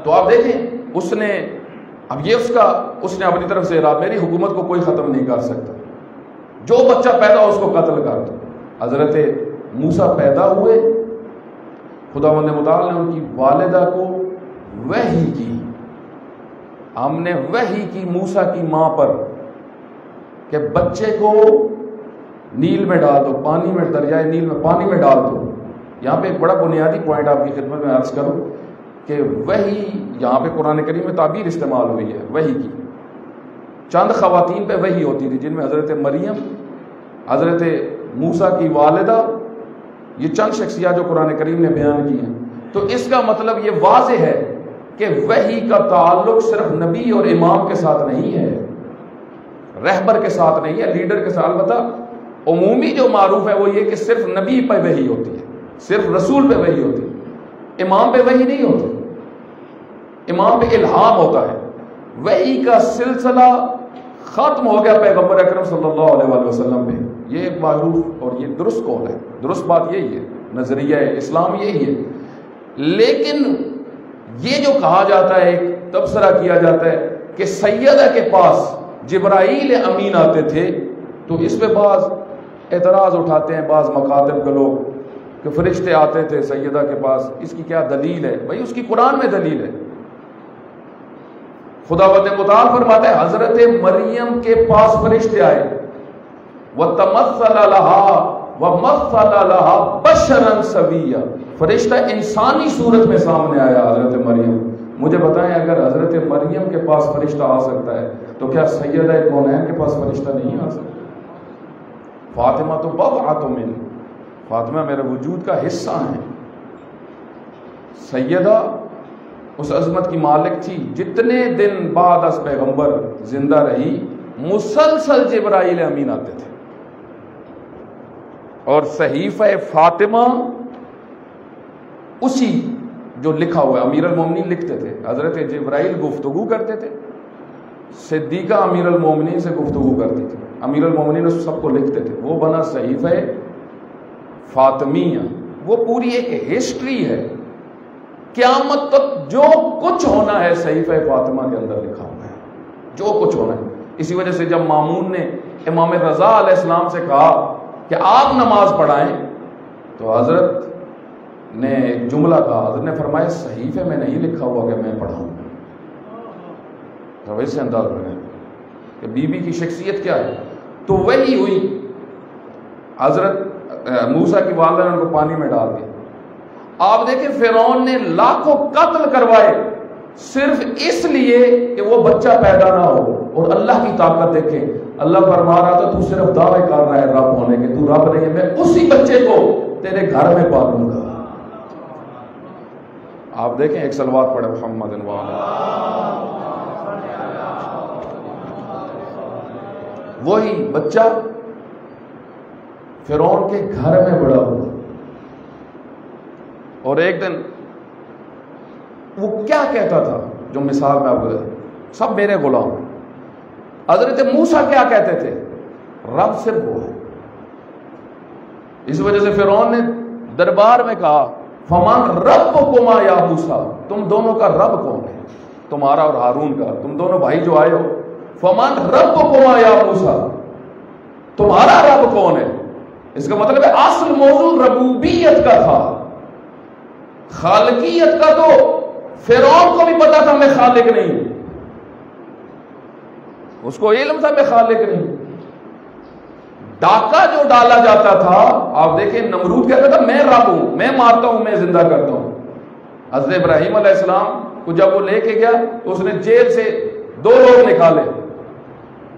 تو آپ دیکھیں اس نے، اب یہ اس نے اپنی طرف سے میری حکومت کو کوئی ختم نہیں کر سکتا، جو بچہ پیدا ہو اس کو قتل کر دو. حضرت موسیٰ پیدا ہوئے، خداوند متعال نے ان کی والدہ کو وحی کی، ہم نے وحی کی موسیٰ کی ماں پر کہ بچے کو نیل میں ڈال دو، پانی میں، دریائے نیل میں پانی میں ڈال دو. یہاں پہ ایک بڑا بنیادی پوائنٹ آپ کی خدمت میں عرض کروں کہ وحی، یہاں پہ قرآن کریم میں تعبیر استعمال ہوئی ہے وحی کی. چند خواتین پہ وحی ہوتی تھی، جن میں حضرت مریم، حضرت موسیٰ کی والدہ، یہ چند شخصیات جو قرآن کریم نے بیان کی ہیں. تو اس کا مطلب یہ واضح ہے کہ وحی کا تعلق صرف نبی اور امام کے ساتھ نہیں ہے، رہبر کے ساتھ نہیں ہے، لیڈر کے ساتھ. البتہ عمومی جو معروف ہے وہ یہ کہ صرف نبی پہ وحی ہوتی ہے، صرف رسول پہ وحی ہوتی ہے، امام پہ وحی نہیں ہوتی. امام پہ الہام ہوتا ہے. وحی کا سلسلہ ختم ہو گیا پیغمبر اکرم صلی اللہ علیہ وسلم پہ. یہ ایک معروف اور یہ درست قول ہے، درست بات یہی ہے، نظریہ اسلام یہی ہے. لیکن یہ جو کہا جاتا ہے، ایک تبصرہ کیا جاتا ہے کہ سیدہ کے پاس جبرائیل امین آتے تھے، تو اس پہ بعض اعتراض اٹھاتے ہیں بعض مکاتب کے لوگ کہ فرشتے آتے تھے سیدہ کے پاس، اس کی کیا دلیل ہے؟ بھائی اس کی قرآن میں دلیل ہے. خداوند متعال فرماتا ہے حضرت مریم کے پاس فرشتے آئے، وَتَمَثَّلَ لَهَا وَمَثَّلَ لَهَا بَشَرًا سَوِيًّا، فرشتہ انسانی صورت میں سامنے آیا حضرت مریم. مجھے بتائیں اگر حضرت مریم کے پاس فرشتہ آ سکتا ہے تو کیا سیدہ کونین کے پاس فرشتہ نہیں آ سکتا؟ فاطمہ تو بضعۃ من، فاطمہ میرے وجود کا حصہ ہیں. سیدہ اس عظمت کی مالک تھی. جتنے دن بعد از پیغمبر زندہ رہی مسلسل جبرائیل امین آتے تھے. اور صحیفہ فاطمہ اسی جو لکھا ہوا ہے، امیر المومنین لکھتے تھے، حضرت جبرائیل گفتگو کرتے تھے، صدیقہ امیر المومنین سے گفتگو کرتی تھی، امیر المومنین اس سب کو لکھتے تھے. وہ بنا صحیفہ فاطمیہ. وہ پوری ایک ہسٹری ہے، قیامت تک جو کچھ ہونا ہے صحیفہ فاطمہ کے اندر لکھا ہوا ہے، جو کچھ ہونا ہے. اسی وجہ سے جب مامون نے امام رضا علیہ السلام سے کہا کہ آپ نماز پڑھائیں تو حضرت نے ایک جملہ کہا، حضرت نے فرمایا صحیفے میں نہیں لکھا ہوا کہ میں پڑھاؤں. تو ویسے انداز ہو گیا کہ بی بی کی شخصیت کیا ہے. تو وہی ہوئی، حضرت موسیٰ کی والدہ نے ان کو پانی میں ڈال دیا۔ آپ دیکھیں فرعون نے لاکھوں قتل کروائے صرف اس لیے کہ وہ بچہ پیدا نہ ہو، اور اللہ کی طاقت دیکھیں، اللہ فرما رہا تھا تو صرف دعوے کر رہا ہے رب ہونے کے، تو رب نہیں ہے، میں اسی بچے کو تیرے گھر میں پالوں گا۔ آپ دیکھیں، ایک صلوات پڑھے محمد وہی بچہ فرعون کے گھر میں بڑا ہوا، اور ایک دن وہ کیا کہتا تھا، جو مثال میں آپ کو سب میرے غلام۔ حضرت موسیٰ کیا کہتے تھے؟ رب صرف وہ ہے۔ اس وجہ سے فرعون نے دربار میں کہا فمان ربکما یا موسیٰ، تم دونوں کا رب کون ہے؟ تمہارا اور ہارون کا، تم دونوں بھائی جو آئے ہو، فمان ربکما یا موسیٰ، تمہارا رب کون ہے؟ اس کا مطلب ہے اصل موضوع ربوبیت کا تھا، خالقیت کا تو فرعون کو بھی پتا تھا میں خالق نہیں ہوں، اس کو علم تھا میں خالق نہیں ہوں۔ ڈاکہ جو ڈالا جاتا تھا، آپ دیکھیں نمرود کہتا تھا میں رب ہوں، میں مارتا ہوں، میں زندہ کرتا ہوں۔ حضرت ابراہیم علیہ السلام کو جب وہ لے کے گیا تو اس نے جیل سے 2 لوگ نکالے،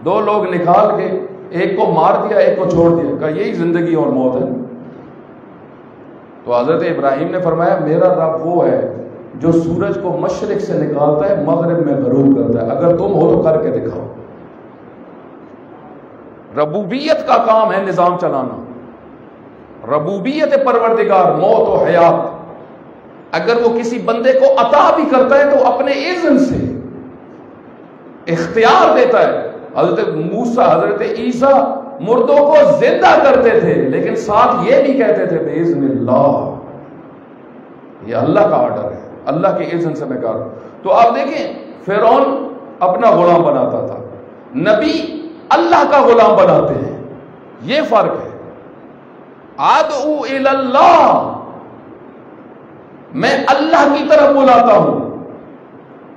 2 لوگ نکال کے ایک کو مار دیا، ایک کو چھوڑ دیا، کہا یہی زندگی اور موت ہے۔ تو حضرت ابراہیم نے فرمایا میرا رب وہ ہے جو سورج کو مشرق سے نکالتا ہے، مغرب میں غروب کرتا ہے، اگر تم ہو تو کر کے دکھاؤ۔ ربوبیت کا کام ہے نظام چلانا، ربوبیت پروردگار موت و حیات، اگر وہ کسی بندے کو عطا بھی کرتا ہے تو اپنے اذن سے اختیار دیتا ہے۔ حضرت موسیٰ، حضرت عیسیٰ مردوں کو زندہ کرتے تھے، لیکن ساتھ یہ بھی کہتے تھے بِإِذْنِ اللَّهِ، یہ اللہ کا آرڈر ہے، اللہ کے اذن سے میں کہا۔ تو آپ دیکھیں فرعون اپنا غلام بناتا تھا، نبی اللہ کا غلام بناتے ہیں، یہ فرق ہے۔ ادعو الی اللہ، میں اللہ کی طرف بلاتا ہوں،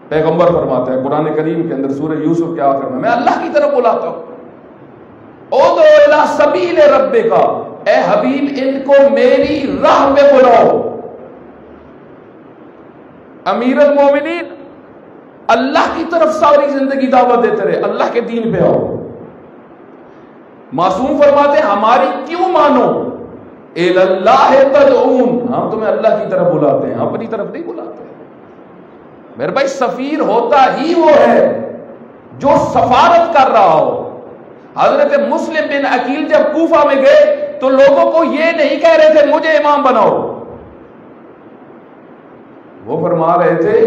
پیغمبر فرماتے ہیں قرآن کریم کے اندر سورہ یوسف کے آخر میں اللہ کی طرف بلاتا ہوں۔ ادعو الی سبیل ربک، اے حبیب ان کو میری راہ پہ بلاؤ۔ امیر المومنین اللہ کی طرف ساری زندگی دعوت دیتے رہے، اللہ کے دین پہ آؤ۔ معصوم فرماتے ہیں ہماری کیوں مانو، الی اللہ تدعون، ہم تمہیں اللہ کی طرف بلاتے ہیں، اپنی طرف نہیں بلاتے۔ میرے بھائی سفیر ہوتا ہی وہ ہے جو سفارت کر رہا ہو۔ حضرت مسلم بن عقیل جب کوفہ میں گئے تو لوگوں کو یہ نہیں کہہ رہے تھے مجھے امام بناؤ، وہ فرما رہے تھے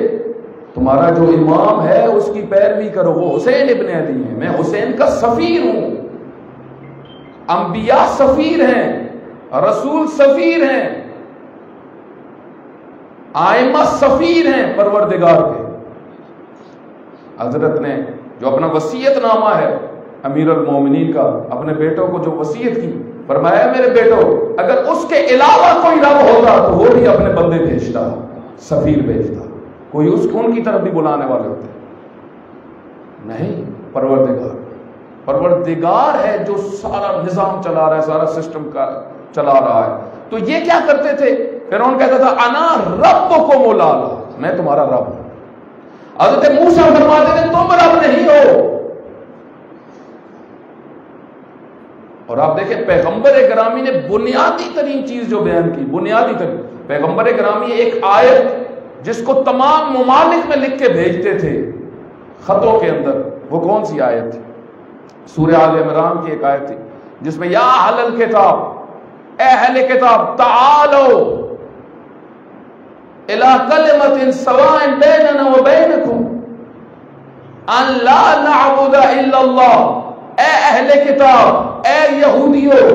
تمہارا جو امام ہے اس کی پیروی کرو، وہ حسین ابن علی ہے، میں حسین کا سفیر ہوں۔ انبیاء سفیر ہیں، رسول سفیر ہیں، آئمہ سفیر ہیں پروردگار کے۔ حضرت نے جو اپنا وصیت نامہ ہے امیر المومنین کا، اپنے بیٹوں کو جو وصیت کی، فرمایا میرے بیٹو اگر اس کے علاوہ کوئی رب ہوتا تو وہ بھی اپنے بندے بھیجتا، سفیر بھیجتا، کوئی اس کو ان کی طرف بھی بلانے والے ہوتے نہیں۔ پروردگار ہے جو سارا نظام چلا رہا ہے، سارا سسٹم کا چلا رہا ہے۔ تو یہ کیا کرتے تھے؟ فرعون کہتا تھا انا ربکم الاعلی، میں تمہارا رب ہوں۔ حضرت موسیٰ فرماتے تھے تم رب نہیں ہو۔ اور آپ دیکھیں پیغمبر گرامی نے بنیادی ترین چیز جو بیان کی، بنیادی ترین، پیغمبر گرامی ایک آیت جس کو تمام ممالک میں لکھ کے بھیجتے تھے خطوں کے اندر، وہ کون سی آیت تھی؟ سورہ آل عمران کی ایک آیت تھی جس میں یا اہل الکتاب، اے اہل کتاب تعالوا الی کلمۃ سواء بیننا وبینکم ان لا نعبد الا اللہ۔ اے اہل کتاب، اے یہودیوں،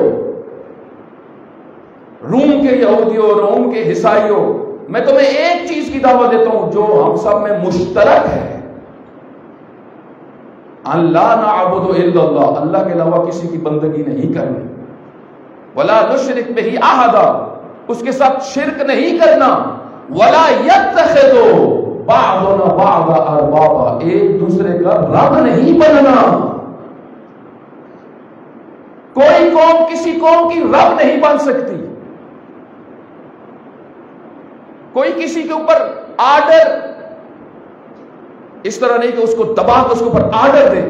روم کے یہودیوں، روم کے عیسائیوں، میں تمہیں ایک چیز کی دعوت دیتا ہوں جو ہم سب میں مشترک ہے، ان لا نعبد الا اللہ، اللہ کے علاوہ کسی کی بندگی نہیں کرنی، ولا نشرک بہ احدا، اس کے ساتھ شرک نہیں کرنا، ولا یتخذ بعضنا بعضا اربابا، ایک دوسرے کا رب نہیں بننا۔ کوئی قوم کسی قوم کی رب نہیں بن سکتی. کوئی کسی کے اوپر آرڈر اس طرح نہیں کہ اس کو دبا کے اس کے اوپر آرڈر دے.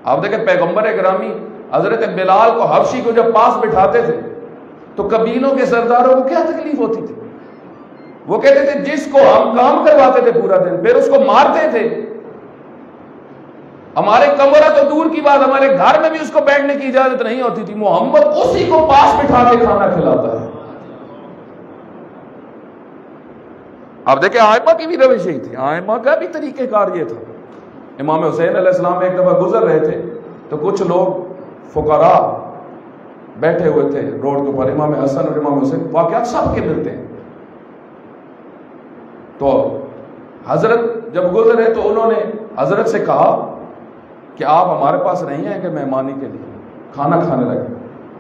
آپ دیکھیں پیغمبر گرامی حضرت بلال کو حبشی کو جب پاس بٹھاتے تھے تو قبیلوں کے سرداروں کو کیا تکلیف ہوتی تھی؟ وہ کہتے تھے جس کو ہم کام کرواتے تھے پورا دن پھر اس کو مارتے تھے. ہمارے کمرہ تو دور کی بات, ہمارے گھر میں بھی اس کو بیٹھنے کی اجازت نہیں ہوتی تھی. محمد اسی کو پاس بٹھا کے کھانا کھلاتا ہے. اب دیکھیں آئمہ کی بھی روش یہی تھی, آئمہ کا بھی طریقہ کار یہ تھا. امام حسین علیہ السلام ایک دفعہ گزر رہے تھے تو کچھ لوگ فقراء بیٹھے ہوئے تھے روڈ کے اوپر. امام حسن اور امام حسین واقعات سب کے ملتے ہیں. تو حضرت جب گزرے تو انہوں نے حضرت سے کہا کہ آپ ہمارے پاس نہیں آئیں گے مہمانی کے لیے, کھانا کھانے لگے.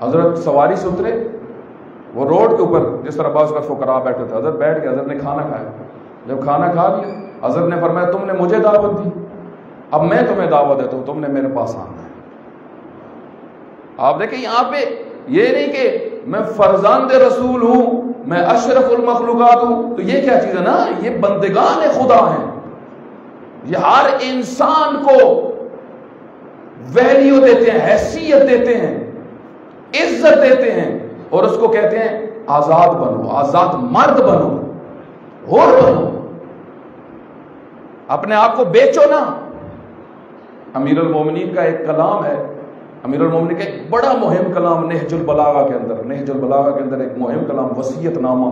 حضرت سواری سے اترے, وہ روڈ کے اوپر جس طرح بعض وقت فقراء بیٹھے تھے, حضرت بیٹھ کے حضرت نے کھانا کھایا. جب کھانا کھا لیا حضرت نے فرمایا تم نے مجھے دعوت دی, اب میں تمہیں دعوت دیتا ہوں, تم نے میرے پاس آنا ہے. آپ دیکھیں یہاں پہ یہ نہیں کہ میں فرزند رسول ہوں, میں اشرف المخلوقات ہوں, تو یہ کیا چیز ہے نا, یہ بندگان خدا ہیں. یہ ہر انسان کو ویلیو دیتے ہیں, حیثیت دیتے ہیں, عزت دیتے ہیں, اور اس کو کہتے ہیں آزاد بنو, آزاد مرد بنو, حر بنو, اپنے آپ کو بیچو نا. امیر المومنین کا ایک کلام ہے, امیر المومنین کا ایک بڑا مہم کلام نہج البلاغہ کے اندر, نہج البلاغہ کے اندر ایک مہم کلام وصیت نامہ,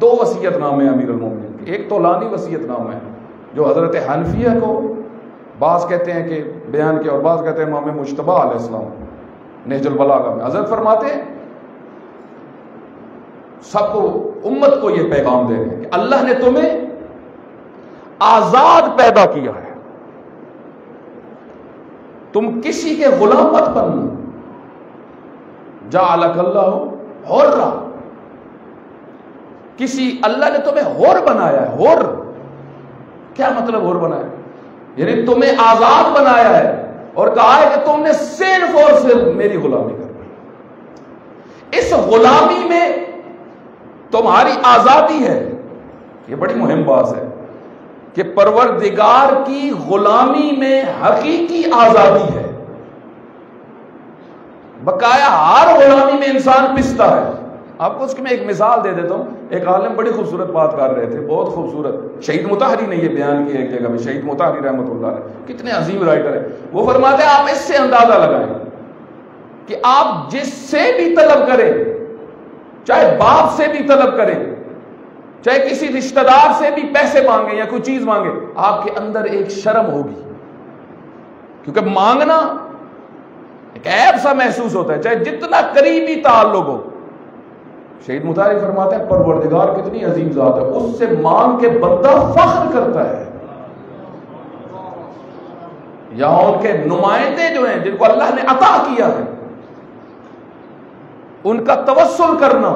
2 وصیت نامے امیر المومنین کے. ایک طولانی وصیت نامہ ہے جو حضرت حنفیہ کو بعض کہتے ہیں کہ بیان کیا اور بعض کہتے ہیں امام مجتبی علیہ السلام نہج البلاغہ میں. حضرت فرماتے ہیں سب کو, امت کو یہ پیغام دے رہے ہیں کہ اللہ نے تمہیں آزاد پیدا کیا ہے, تم کسی کے غلام مت بننا. جعلک اللہ حرا, کسی اللہ نے تمہیں حر بنایا ہے. حر کیا مطلب حر بنایا؟ یعنی تمہیں آزاد بنایا ہے اور کہا ہے کہ تم نے صرف اور صرف میری غلامی کرنی. اس غلامی میں تمہاری آزادی ہے. یہ بڑی مہم بات ہے کہ پروردگار کی غلامی میں حقیقی آزادی ہے. بقایا ہر غلامی میں انسان پستا ہے. آپ کو اس کی میں ایک مثال دے دیتا ہوں. ایک عالم بڑی خوبصورت بات کر رہے تھے, بہت خوبصورت. شہید مطہری نے یہ بیان کیا ایک جگہ میں, شہید مطہری رحمۃ اللہ علیہ, کتنے عظیم رائٹر ہیں. وہ فرماتے ہیں آپ اس سے اندازہ لگائیں کہ آپ جس سے بھی طلب کریں, چاہے باپ سے بھی طلب کریں, چاہے کسی رشتہ دار سے بھی پیسے مانگے یا کوئی چیز مانگے, آپ کے اندر ایک شرم ہوگی, کیونکہ مانگنا ایک عیب سا محسوس ہوتا ہے, چاہے جتنا قریبی تعلق ہو. شہید مطہری فرماتے ہیں پروردگار کتنی عظیم ذات ہے, اس سے مانگ کے بندہ فخر کرتا ہے. یہاں ان کے نمائندے جو ہیں جن کو اللہ نے عطا کیا ہے, ان کا توسل کرنا.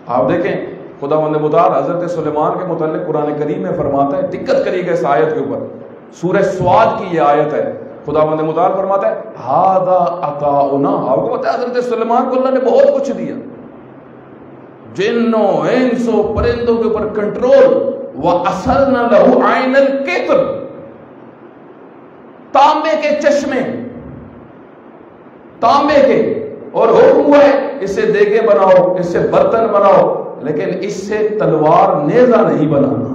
آپ دیکھیں خداوند متعال حضرت سلیمان کے متعلق قرآن کریم میں فرماتا ہے, دقت کریے گا اس آیت کے اوپر, سورہ سواد کی یہ آیت ہے. خداوند متعال فرماتا ہے ھذا عطاؤنا. آپ کو پتا ہے حضرت سلیمان کو اللہ نے بہت کچھ دیا, جنوں انسوں پرندوں کے اوپر کنٹرول. وَأَصَلْنَا لَهُ عَيْنَ الْقِطْرِ, تانبے کے چشمے, تانبے کے, اور حکم ہوا ہے اس سے دیگیں بناؤ, اس سے برتن بناؤ, لیکن اس سے تلوار نیزہ نہیں بنانا,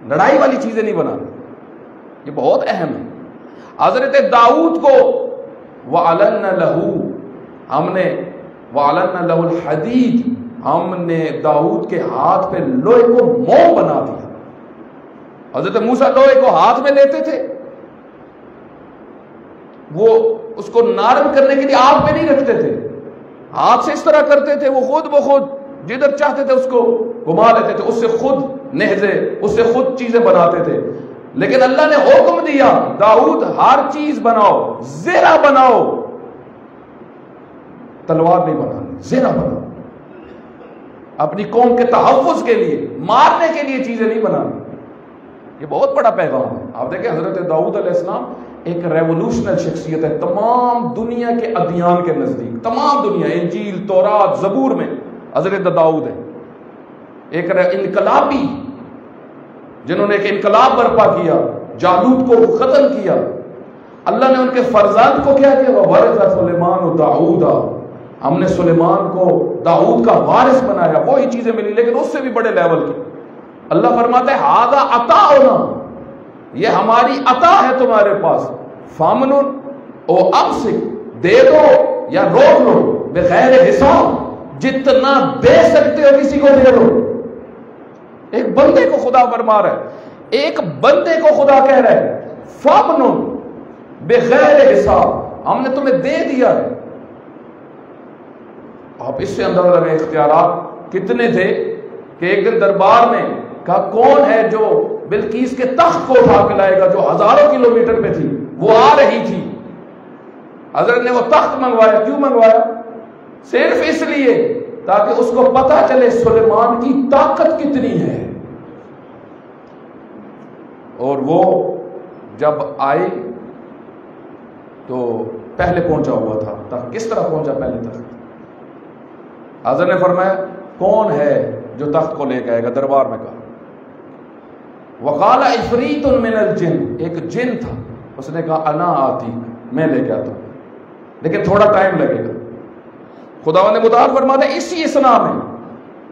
لڑائی والی چیزیں نہیں بنانا. یہ بہت اہم ہے. حضرت داؤد کو وَعَلَنَّا لَهُ, ہم نے وَعَلَنَّا لَهُ الْحَدِيدِ, ہم نے داؤد کے ہاتھ پہ لوہے کو موم بنا دیا. حضرت موسیٰ لوہے کو ہاتھ میں لیتے تھے, وہ اس کو نرم کرنے کے لیے آگ پہ نہیں رکھتے تھے, ہاتھ سے اس طرح کرتے تھے, وہ خود بخود جدھر چاہتے تھے اس کو گھما لیتے تھے, اس سے خود نہزے, اس سے خود چیزیں بناتے تھے. لیکن اللہ نے حکم دیا داؤد ہر چیز بناؤ, زیرہ بناؤ, تلوار نہیں بنانی, زیرہ بناؤ. اپنی قوم کے تحفظ کے لیے, مارنے کے لیے چیزیں نہیں بنانی. یہ بہت بڑا پیغام ہے. آپ دیکھیں حضرت داؤد علیہ السلام ایک ریولوشنل شخصیت ہے تمام دنیا کے ادیان کے نزدیک. تمام دنیا، انجیل، تورات، زبور میں حضرت داؤد ہے ایک انقلابی، جنہوں نے ایک انقلاب برپا کیا، جالوت کو ختم کیا. اللہ نے ان کے فرزند کو کیا کیا؟ وَوَرِثَ سُلَيْمَانُ دَاؤُودَ، ہم نے سلیمان کو داؤد کا وارث بنایا. وہی چیزیں ملی لیکن اس سے بھی بڑے لیول کی. اللہ فرماتا ہے ہذا عطاؤنا، یہ ہماری عطا ہے تمہارے پاس. فامنن او امسک، دے دو یا روک لو، بغیر حساب، جتنا دے سکتے ہو کسی کو دے دو. ایک بندے کو خدا فرما رہا ہے، ایک بندے کو خدا کہہ رہا ہے فامنن بغیر حساب، ہم نے تمہیں دے دیا ہے. آپ اس سے اندازہ لگائیں اختیارات کتنے تھے کہ ایک دن دربار میں کہا کون ہے جو بلقیس کے تخت کو اٹھا کے لائے گا جو ہزاروں کلومیٹر پہ تھی، وہ آ رہی تھی. حضرت نے وہ تخت منگوایا. کیوں منگوایا؟ صرف اس لیے تاکہ اس کو پتا چلے سلیمان کی طاقت کتنی ہے. اور وہ جب آئی تو پہلے پہنچا ہوا تھا. تخت کس طرح پہنچا پہلے تخت؟ حضرت نے فرمایا کون ہے جو تخت کو لے کے آئے گا؟ دربار میں کہا. وقال عفریت من الجن، ایک جن تھا، اس نے کہا انا آتی، میں لے کے آتا ہوں لیکن تھوڑا ٹائم لگے گا. خدا نے متعارف فرماتا ہے اسی اسنا میں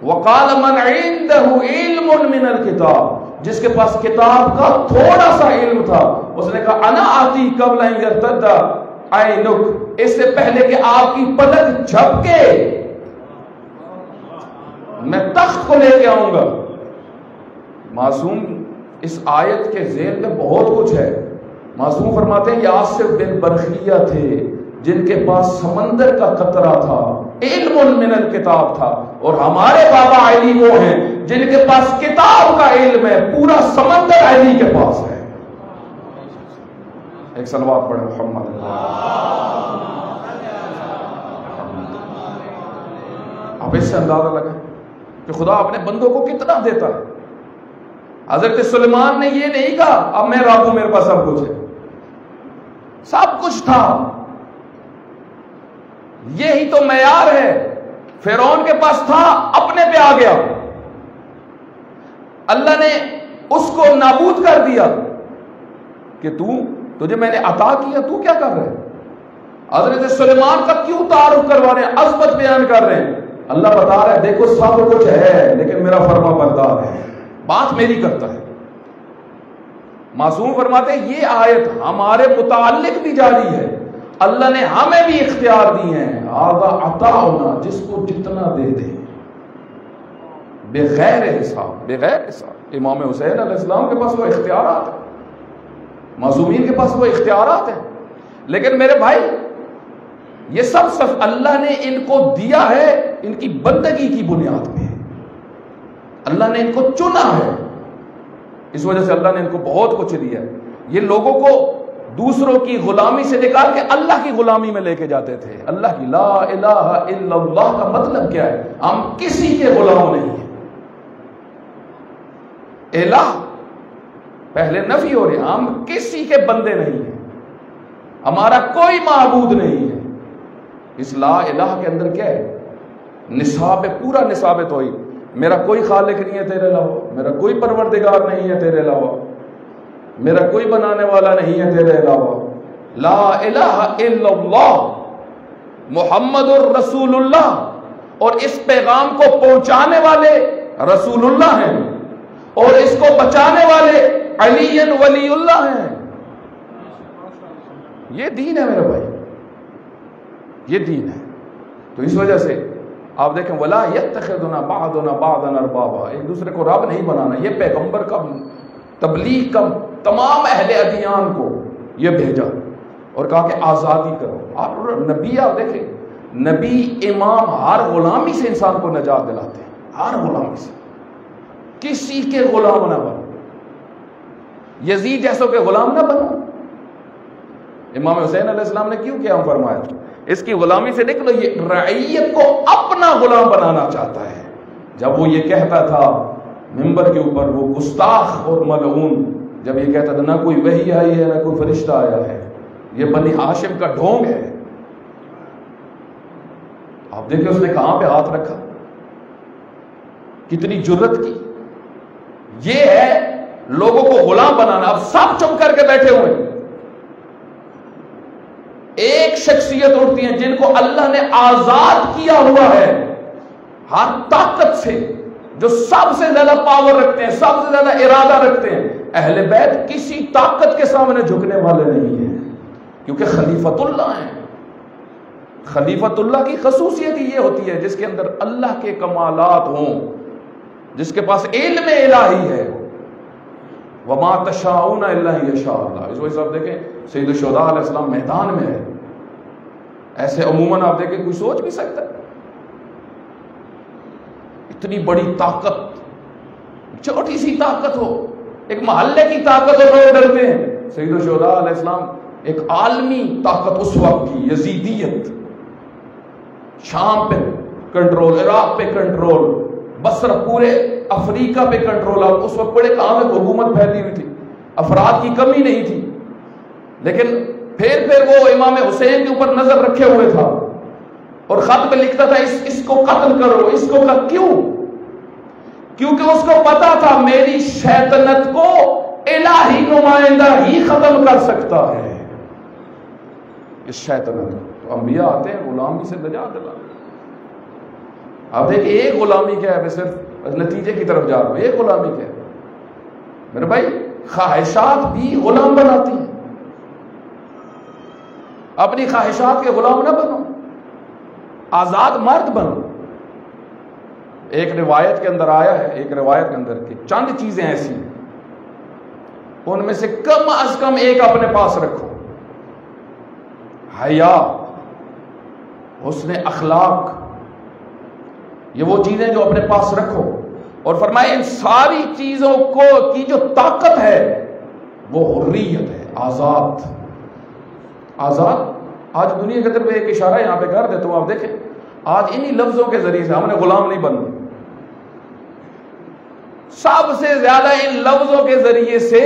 وقال من عنده علم من الکتاب، جس کے پاس کتاب کا تھوڑا سا علم تھا، اس نے کہا انا آتی قبل ان یرتد عینک، اس سے پہلے کہ آپ کی پلک جھپکے میں تخت کو لے کے آؤں گا. معصوم اس آیت کے ذیل میں بہت کچھ ہے. معصوم فرماتے ہیں یہ آصف بن برخیہ تھے جن کے پاس سمندر کا قطرہ تھا، علم من الکتاب تھا، اور ہمارے بابا علی وہ ہیں جن کے پاس کتاب کا علم ہے، پورا سمندر علی کے پاس ہے. ایک صلوات پڑھیں محمد. اب اس سے اندازہ لگا کہ خدا اپنے بندوں کو کتنا دیتا ہے. حضرت سلیمان نے یہ نہیں کہا اب میں رب ہوں میرے پاس سب کچھ ہے. سب کچھ تھا. یہی تو معیار ہے. فرعون کے پاس تھا، اپنے پہ آ گیا، اللہ نے اس کو نابود کر دیا کہ تجھے میں نے عطا کیا، تو کیا کر رہے؟ حضرت سلیمان کا کیوں تعارف کروا رہے ہیں، عظمت بیان کر رہے ہیں. اللہ بتا رہا ہے دیکھو سب کچھ ہے لیکن میرا فرما بردار ہے، بات میری کرتا ہے. معصوم فرماتے ہیں یہ آیت ہمارے متعلق بھی جاری ہے. اللہ نے ہمیں بھی اختیار دی ہیں، آغا عطا ہونا، جس کو جتنا دے دے بغیر حساب. بغیر حساب. امام حسین علیہ السلام کے پاس وہ اختیارات ہیں، معصومین کے پاس وہ اختیارات ہیں. لیکن میرے بھائی یہ سب اللہ نے ان کو دیا ہے ان کی بندگی کی بنیاد پہ. اللہ نے ان کو چنا ہے، اس وجہ سے اللہ نے ان کو بہت کچھ دیا ہے. یہ لوگوں کو دوسروں کی غلامی سے نکال کے اللہ کی غلامی میں لے کے جاتے تھے. اللہ کی لا الہ الا اللہ کا مطلب کیا ہے؟ ہم کسی کے غلام نہیں ہیں. الہ پہلے نفی ہو رہی ہے، ہم کسی کے بندے نہیں ہیں، ہمارا کوئی معبود نہیں ہے. اس لا الہ کے اندر کیا ہے؟ نصاب، پورا نصاب توحید. میرا کوئی خالق نہیں ہے تیرے علاوہ، میرا کوئی پروردگار نہیں ہے تیرے علاوہ، میرا کوئی بنانے والا نہیں ہے تیرے علاوہ. لا الہ الا اللہ محمد الرسول اللہ، اور اس پیغام کو پہنچانے والے رسول اللہ ہیں اور اس کو بچانے والے علی ولی اللہ ہیں. یہ دین ہے میرے بھائی، یہ دین ہے. تو اس وجہ سے آپ دیکھیں ولا یتخذنا بعضنا بعضا اربابا، ایک دوسرے کو رب نہیں بنانا. یہ پیغمبر کا تبلیغ کا تمام اہل ادیان کو یہ بھیجا اور کہا کہ آزادی کرو. آپ نبی، آپ دیکھیں نبی امام ہر غلامی سے انسان کو نجات دلاتے ہیں، ہر غلامی سے. کسی کے غلام نہ بنو، یزید جیسوں کے غلام نہ بنو. امام حسین علیہ السلام نے کیوں کیا فرمایا اس کی غلامی سے نکلو. یہ رعیت کو اپنا غلام بنانا چاہتا ہے. جب وہ یہ کہتا تھا ممبر کے اوپر، وہ گستاخ اور ملعون جب یہ کہتا تھا نہ کوئی وحی آئی ہے نہ کوئی فرشتہ آیا ہے، یہ بنی ہاشم کا ڈھونگ ہے. آپ دیکھیں اس نے کہاں پہ ہاتھ رکھا، کتنی جرت کی. یہ ہے لوگوں کو غلام بنانا. اب سب چپ کر کے بیٹھے ہوئے، ایک شخصیت اٹھتی ہیں جن کو اللہ نے آزاد کیا ہوا ہے ہر طاقت سے، جو سب سے زیادہ پاور رکھتے ہیں، سب سے زیادہ ارادہ رکھتے ہیں. اہل بیت کسی طاقت کے سامنے جھکنے والے نہیں ہیں، کیونکہ خلیفۃ اللہ ہیں. خلیفۃ اللہ کی خصوصیت یہ ہوتی ہے جس کے اندر اللہ کے کمالات ہوں، جس کے پاس علم الہی ہے. وما تشاؤون الا ان یشاء اللہ. اس وجہ سے آپ دیکھیں سید الشہداء علیہ السلام میدان میں ہے. ایسے عموماً آپ دیکھیں کوئی سوچ بھی سکتا ہے اتنی بڑی طاقت، چھوٹی سی طاقت ہو، ایک محلے کی طاقت ہو، لوگ ڈرتے ہیں. سید الشہداء علیہ السلام ایک عالمی طاقت اس وقت کی، یزیدیت، شام پہ کنٹرول، عراق پہ کنٹرول، بصرہ، پورے افریقہ پہ کنٹرول. اب اس وقت بڑے کام میں حکومت پھیلی ہوئی تھی، افراد کی کمی نہیں تھی، لیکن پھر وہ امام حسین کے اوپر نظر رکھے ہوئے تھا اور خط پہ لکھتا تھا اس کو قتل کرو، اس کو کیوں؟ کیونکہ اس کو پتا تھا میری شیطنت کو الہی نمائندہ ہی ختم کر سکتا ہے. اس شیطنت، تو انبیاء آتے ہیں غلامی سے نجات دلانے. آپ دیکھیں ایک غلامی کیا ہے، میں صرف نتیجے کی طرف جا رہا ہوں. ایک غلامی کیا ہے میرے بھائی؟ خواہشات بھی غلام بناتی ہیں. اپنی خواہشات کے غلام نہ بنو، آزاد مرد بنو. ایک روایت کے اندر آیا ہے، ایک روایت کے اندر کہ چند چیزیں ایسی ہیں ان میں سے کم از کم ایک اپنے پاس رکھو: حیا، حسن اخلاق. یہ وہ چیزیں جو اپنے پاس رکھو. اور فرمائے ان ساری چیزوں کو کی جو طاقت ہے وہ حریت ہے، آزاد. آزاد. آج دنیا کے طرف ایک اشارہ یہاں پہ کر دیتا ہوں، آپ دیکھیں آج انہی لفظوں کے ذریعے سے ہم نے غلام نہیں بننا. سب سے زیادہ ان لفظوں کے ذریعے سے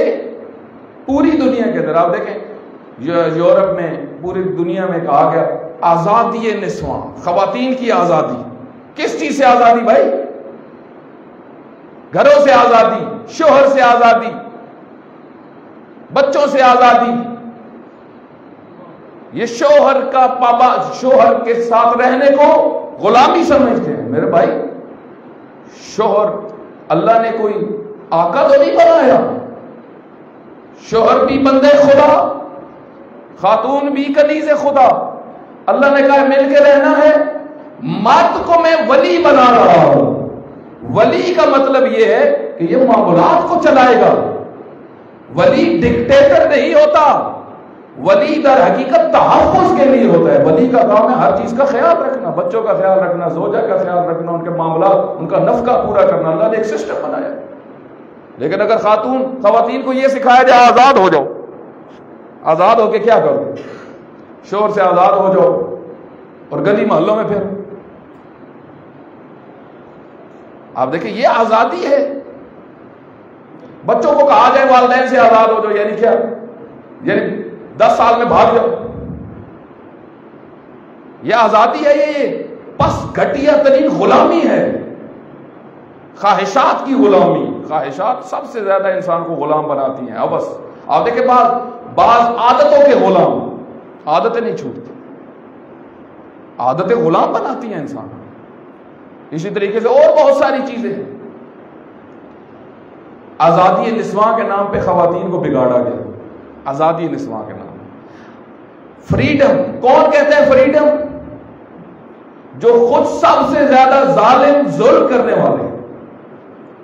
پوری دنیا کے اندر آپ دیکھیں، یورپ میں، پوری دنیا میں کہا گیا آزادی نسواں، خواتین کی آزادی. کس چیز سے آزادی بھائی؟ گھروں سے آزادی، شوہر سے آزادی، بچوں سے آزادی. یہ شوہر کا پابند، شوہر کے ساتھ رہنے کو غلامی سمجھتے ہیں. میرے بھائی شوہر اللہ نے کوئی آقا تو نہیں بنایا. شوہر بھی بندے خدا، خاتون بھی کنیز خدا. اللہ نے کہا مل کے رہنا ہے. مرد کو میں ولی بنا رہا ہوں. ولی کا مطلب یہ ہے کہ یہ معاملات کو چلائے گا. ولی ڈکٹیٹر نہیں ہوتا. ولی در حقیقت تحفظ کے لیے ہوتا ہے. ولی کا کام ہے ہر چیز کا خیال رکھنا، بچوں کا خیال رکھنا، زوجہ کا خیال رکھنا، ان کے معاملات، ان کا نفقہ پورا کرنا. اللہ نے ایک سسٹم بنایا. لیکن اگر خواتین کو یہ سکھایا جائے آزاد ہو جاؤ، آزاد ہو کے کیا کرو؟ شوہر سے آزاد ہو جاؤ اور گلی محلوں میں پھر. آپ دیکھیں یہ آزادی ہے. بچوں کو کہا جائے والدین سے آزاد ہو جاؤ، یعنی کیا؟ یعنی 10 سال میں بھاگ جاؤ. یہ آزادی ہے؟ یہ پس گھٹیا ترین غلامی ہے، خواہشات کی غلامی. خواہشات سب سے زیادہ انسان کو غلام بناتی ہیں. اب بس آپ دیکھیں بعض عادتوں کے غلام، عادتیں نہیں چھوٹتی، عادتیں غلام بناتی ہیں انسان. اسی طریقے سے اور بہت ساری چیزیں ہیں. آزادی نسواں کے نام پہ خواتین کو بگاڑا گیا. آزادی نسواں کے نام. فریڈم کون کہتے ہیں؟ فریڈم جو خود سب سے زیادہ ظالم ظلم کرنے والے.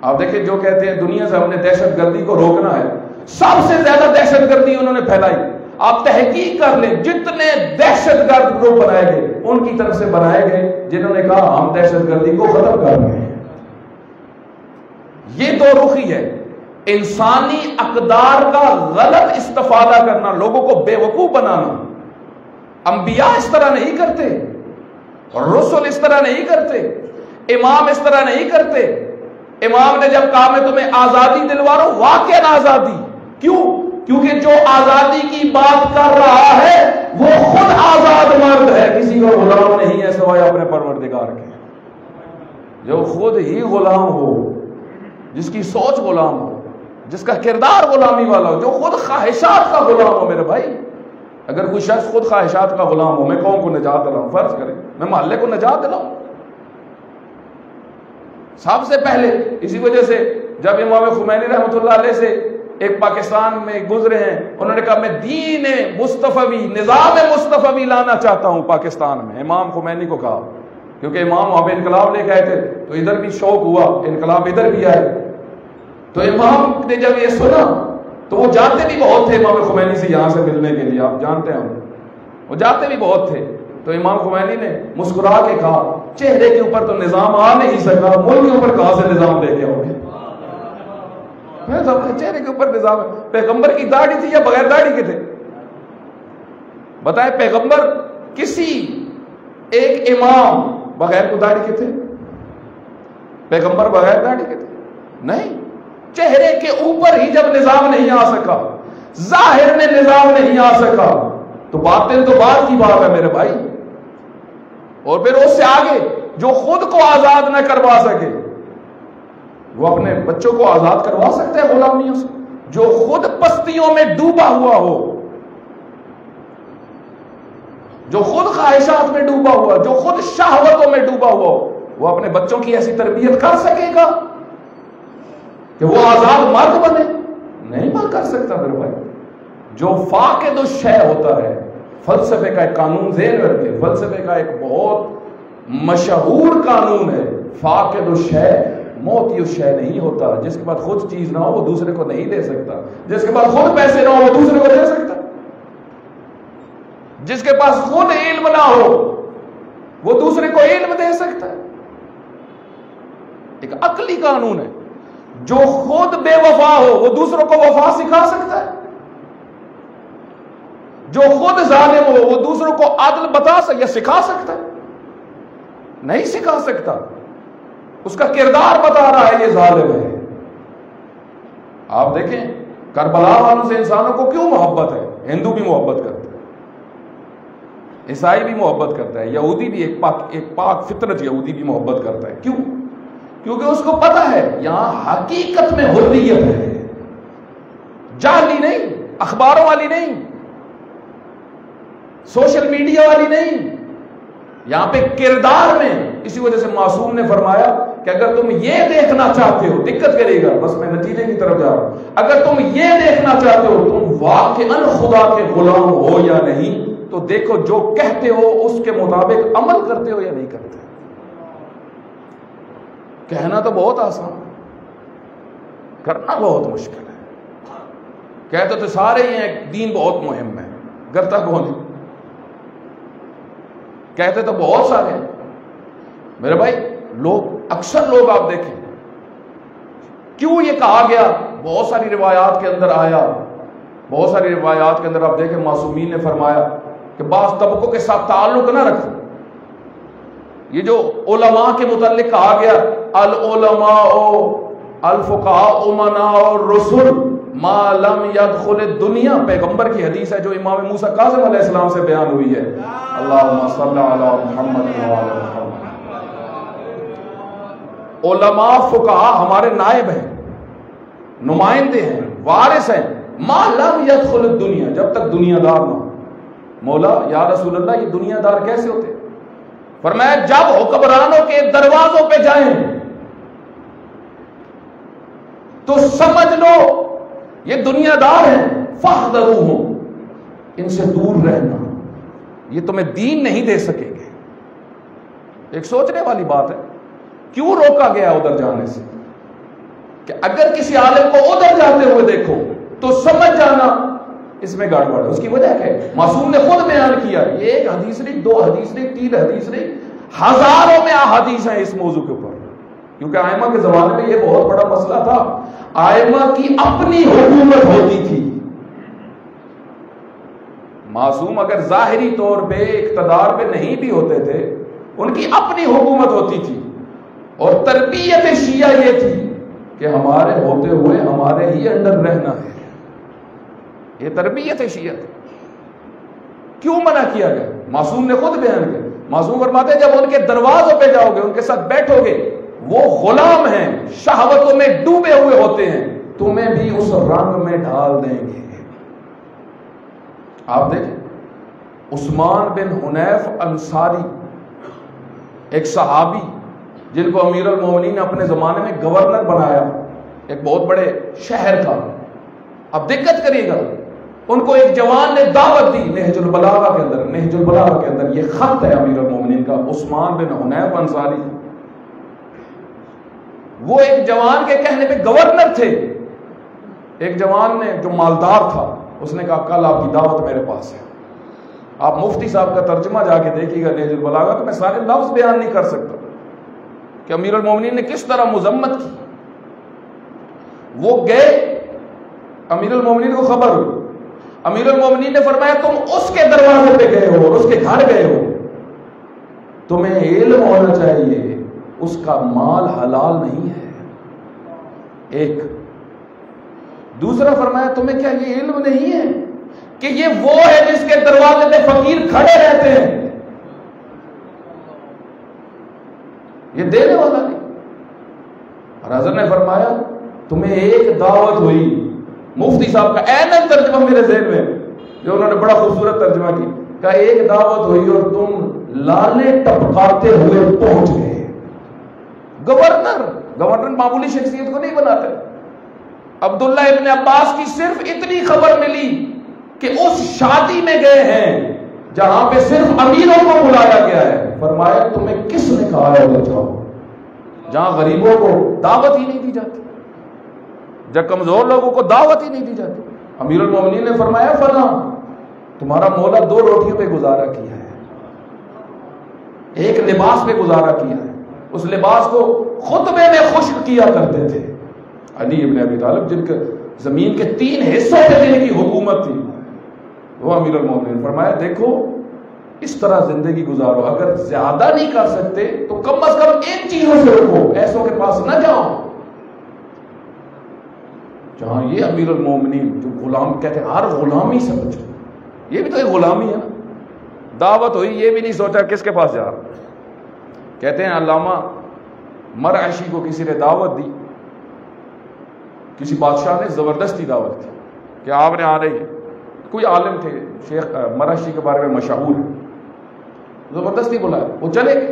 آپ دیکھیں جو کہتے ہیں دنیا سے ہم نے دہشت گردی کو روکنا ہے، سب سے زیادہ دہشت گردی انہوں نے پھیلائی. آپ تحقیق کر لیں جتنے دہشت گرد گروپ بنائے گئے ان کی طرف سے بنائے گئے جنہوں نے کہا ہم دہشت گردی کو ختم کر رہے ہیں. یہ دو رخی ہے. انسانی اقدار کا غلط استفادہ کرنا، لوگوں کو بے وقوف بنانا. انبیاء اس طرح نہیں کرتے، رسول اس طرح نہیں کرتے، امام اس طرح نہیں کرتے. امام نے جب کہا میں تمہیں آزادی دلوا رہا ہوں، واقعا آزادی، کیوں؟ کیونکہ جو آزادی کی بات کر رہا ہے وہ خود آزاد مرد ہے، کسی کا غلام نہیں ہے سوائے اپنے پروردگار کے۔ جو خود ہی غلام ہو، جس کی سوچ غلام ہو، جس کا کردار غلامی والا ہو، جو خود خواہشات کا غلام ہو۔ میرے بھائی، اگر کوئی شخص خود خواہشات کا غلام ہو، میں قوم کو نجات دلاؤں، فرض کریں میں محلے کو نجات دلاؤں، سب سے پہلے اسی وجہ سے جب امام خمینی رحمۃ اللہ علیہ سے ایک پاکستان میں گزرے ہیں، انہوں نے کہا میں دین مصطفی، نظام مصطفی لانا چاہتا ہوں پاکستان میں۔ امام خمینی کو کہا، کیونکہ امام وہاں پہ انقلاب لے کے آئے تھے تو ادھر بھی شوق ہوا، انقلاب ادھر بھی آئے۔ تو امام نے جب یہ سنا تو وہ جاتے بھی بہت تھے امام خمینی سے یہاں سے ملنے کے لیے، آپ جانتے ہیں وہ جاتے بھی بہت تھے۔ تو امام خمینی نے مسکرا کے کہا چہرے کے اوپر تو نظام آ نہیں سکا، ملک کے اوپر کہاں سے نظام لے کے آؤ گے؟ چہرے کے اوپر نظام ہے۔ پیغمبر کی داڑھی تھی یا بغیر داڑھی کے تھے؟ بتائیں، پیغمبر کسی ایک امام بغیر کو داڑھی کے تھے؟ پیغمبر بغیر داڑھی کے تھے؟ نہیں۔ چہرے کے اوپر ہی جب نظام نہیں آ سکا، ظاہر میں نظام نہیں آ سکا، تو باطن تو بعد کی بات ہے میرے بھائی۔ اور پھر اس سے آگے جو خود کو آزاد نہ کروا سکے، وہ اپنے بچوں کو آزاد کروا سکتے ہیں غلامیوں سے؟ جو خود پستیوں میں ڈوبا ہوا ہو، جو خود خواہشات میں ڈوبا ہوا، جو خود شہوتوں میں ڈوبا ہوا ہو، وہ اپنے بچوں کی ایسی تربیت کر سکے گا کہ وہ آزاد مرد بنے؟ نہیں کر سکتا میرے بھائی۔ جو فاقد الشیء ہوتا ہے، فلسفے کا ایک قانون ذہن رکھے، فلسفے کا ایک بہت مشہور قانون ہے، فاقد الشیء موتی الشیء نہیں ہوتا۔ جس کے پاس خود چیز نہ ہو وہ دوسرے کو نہیں دے سکتا، جس کے پاس خود پیسے نہ ہو وہ دوسرے کو دے سکتا، جس کے پاس خود علم نہ ہو وہ دوسرے کو علم دے سکتا ہے۔ ایک عقلی قانون ہے۔ جو خود بے وفا ہو وہ دوسروں کو وفا سکھا سکتا ہے، جو خود ظالم ہو وہ دوسروں کو عدل بتا سکتا یا سکھا سکتا ہے؟ نہیں سکھا سکتا۔ اس کا کردار بتا رہا ہے یہ ظالم ہے۔ آپ دیکھیں کربلا والوں سے انسانوں کو کیوں محبت ہے؟ ہندو بھی محبت کرتا ہے، عیسائی بھی محبت کرتا ہے، یہودی بھی ایک پاک فطرت یہودی بھی محبت کرتا ہے۔ کیوں؟ کیونکہ اس کو پتا ہے یہاں حقیقت میں حریت ہے، جعلی نہیں، اخباروں والی نہیں، سوشل میڈیا والی نہیں، یہاں پہ کردار میں۔ اسی وجہ سے معصوم نے فرمایا کہ اگر تم یہ دیکھنا چاہتے ہو، دقت کرے گا، بس میں نتیجے کی طرف جا رہا ہوں، اگر تم یہ دیکھنا چاہتے ہو تم واقعاً خدا کے غلام ہو یا نہیں، تو دیکھو جو کہتے ہو اس کے مطابق عمل کرتے ہو یا نہیں کرتے۔ کہنا تو بہت آسان، کرنا بہت مشکل ہے۔ کہتے تو سارے ہی ہیں دین بہت مہم ہے، کرتا کون ہے؟ کہتے تو بہت سارے ہیں میرے بھائی۔ اکثر لوگ آپ دیکھیں کیوں یہ کہا گیا، بہت ساری روایات کے اندر آیا، بہت ساری روایات کے اندر آپ دیکھیں معصومین نے فرمایا کہ بعض طبقوں کے ساتھ تعلق نہ رکھو۔ یہ جو علماء کے متعلق کہا گیا، العلماء الفقہاء امناء الرسل ما لم يدخل الدنیا، پیغمبر کی حدیث ہے جو امام موسیٰ کاظم علیہ السلام سے بیان ہوئی ہے۔ اللہم صلی علی محمد وعلی محمد۔ علماء فقہاء ہمارے نائب ہیں، نمائندے ہیں، وارث ہیں، ما لم يدخل الدنیا، جب تک دنیا دار نہ ہو۔ مولا یا رسول اللہ یہ دنیا دار کیسے ہوتے؟ فرمایا جب حکمرانوں کے دروازوں پہ جائیں تو سمجھ لو یہ دنیا دار ہیں، فاحذروہم، ان سے دور رہنا، یہ تمہیں دین نہیں دے سکیں گے۔ ایک سوچنے والی بات ہے، کیوں روکا گیا ادھر جانے سے؟ کہ اگر کسی عالم کو ادھر جاتے ہوئے دیکھو تو سمجھ جانا اس میں گڑبڑ ہے۔ اس کی وجہ کیا ہے؟ معصوم نے خود بیان کیا، یہ ایک حدیث نہیں، دو حدیث نہیں، تین حدیث نہیں، ہزاروں میں احادیث ہیں اس موضوع کے اوپر۔ کیونکہ ائمہ کے زمانے میں یہ بہت بڑا مسئلہ تھا، ائمہ کی اپنی حکومت ہوتی تھی۔ معصوم اگر ظاہری طور پہ اقتدار پہ نہیں بھی ہوتے تھے، ان کی اپنی حکومت ہوتی تھی، اور تربیت شیعہ یہ تھی کہ ہمارے ہوتے ہوئے ہمارے ہی انڈر رہنا ہے، یہ تربیت ہے شیعت. کیوں منع کیا گیا؟ معصوم نے خود بیان کیا. معصوم فرماتے ہیں جب ان کے دروازوں پہ جاؤ گے، ان کے ساتھ بیٹھو گے، وہ غلام ہیں، شہوتوں میں ڈوبے ہوئے ہوتے ہیں، تمہیں بھی اس رنگ میں ڈال دیں گے. آپ دیکھیں عثمان بن حنیف انصاری، ایک صحابی جن کو امیر المومنین نے اپنے زمانے میں گورنر بنایا ایک بہت بڑے شہر کا. اب دقت کریے گا، ان کو ایک جوان نے دعوت دی. نہج البلاغہ کے اندر یہ خط ہے امیر المومنین کا، عثمان بن حنیف انصاری. وہ ایک جوان کے کہنے پہ گورنر تھے. ایک جوان نے جو مالدار تھا، اس نے کہا کل آپ کی دعوت میرے پاس ہے. آپ مفتی صاحب کا ترجمہ جا کے دیکھیے گا نہج البلاغہ، تو میں سارے لفظ بیان نہیں کر سکتا کہ امیر المومنین نے کس طرح مذمت کی. وہ گئے، امیر المومنین کو خبر ہوئی. امیر المومنین نے فرمایا تم اس کے دروازے پہ گئے ہو اور اس کے گھر گئے ہو، تمہیں علم ہونا چاہیے اس کا مال حلال نہیں ہے. ایک دوسرا فرمایا تمہیں کیا یہ علم نہیں ہے کہ یہ وہ ہے جس کے دروازے پہ فقیر کھڑے رہتے ہیں، یہ دینے والا نہیں. اور حضرت نے فرمایا تمہیں ایک دعوت ہوئی. مفتی صاحب کا اینن ترجمہ میرے ذہن میں جو انہوں نے بڑا خوبصورت ترجمہ کی، کہا ایک دعوت ہوئی اور تم لانے ٹپکاتے ہوئے پہنچ گئے. گورنر معمولی شخصیت کو نہیں بناتے. عبداللہ ابن عباس کی صرف اتنی خبر ملی کہ اس شادی میں گئے ہیں جہاں پہ صرف امیروں کو بلایا گیا ہے. فرمایا تمہیں کس نے کہا ہے وہ جاؤ جہاں غریبوں کو دعوت ہی نہیں دی جاتی، جب کمزور لوگوں کو دعوت ہی نہیں دی جاتی. امیر المومنین نے فرمایا فلاں تمہارا مولا 2 روٹیوں پہ گزارا کیا ہے، ایک لباس پہ گزارا کیا ہے، اس لباس کو خطبے میں خشک کیا کرتے تھے. علی ابن ابی طالب جن کے زمین کے 3 حصوں پہ دینے کی حکومت تھی، وہ امیر المومنین فرمایا دیکھو اس طرح زندگی گزارو، اگر زیادہ نہیں کر سکتے تو کم از کم ان چیزوں سے رکھو، ایسوں کے پاس نہ جاؤ. جہاں یہ امیر المومنین جو غلام کہتے ہیں ہر غلامی سمجھو، یہ بھی تو ایک غلامی ہے نا. دعوت ہوئی، یہ بھی نہیں سوچا کس کے پاس جا رہا. کہتے ہیں علامہ مرعشی کو کسی نے دعوت دی، کسی بادشاہ نے زبردستی دعوت دی کہ آپ نے آ رہی ہے. کوئی عالم تھے شیخ مرعشی کے بارے میں مشہور ہے، زبردستی بلایا. وہ چلے گئے.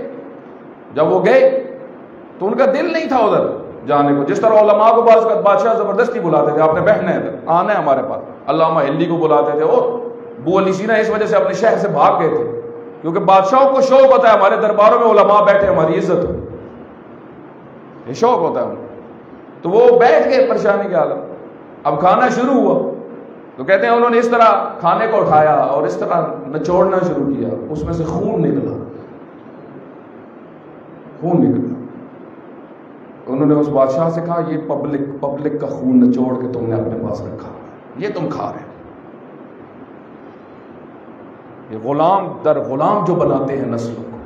جب وہ گئے تو ان کا دل نہیں تھا ادھر جانے کو، جس طرح علماء کو بعض بادشاہ زبردستی بلاتے تھے، آپ نے بیٹھنا ہے ادھر، آنا ہے ہمارے پاس. علامہ ہلی کو بلاتے تھے، اور ابو علی سینا اس وجہ سے اپنے شہر سے بھاگ گئے تھے کیونکہ بادشاہوں کو شوق ہوتا ہے ہمارے درباروں میں علماء بیٹھے ہماری عزت ہو، یہ شوق ہوتا ہے. تو وہ بیٹھ گئے پریشانی کے عالم. اب کھانا شروع ہوا تو کہتے ہیں انہوں نے اس طرح کھانے کو اٹھایا اور اس طرح نچوڑنا شروع کیا، اس میں سے خون نکلا. انہوں نے اس بادشاہ سے کہا یہ پبلک کا خون نچوڑ کے تم نے اپنے پاس رکھا، یہ تم کھا رہے. یہ غلام در غلام جو بناتے ہیں نسلوں کو.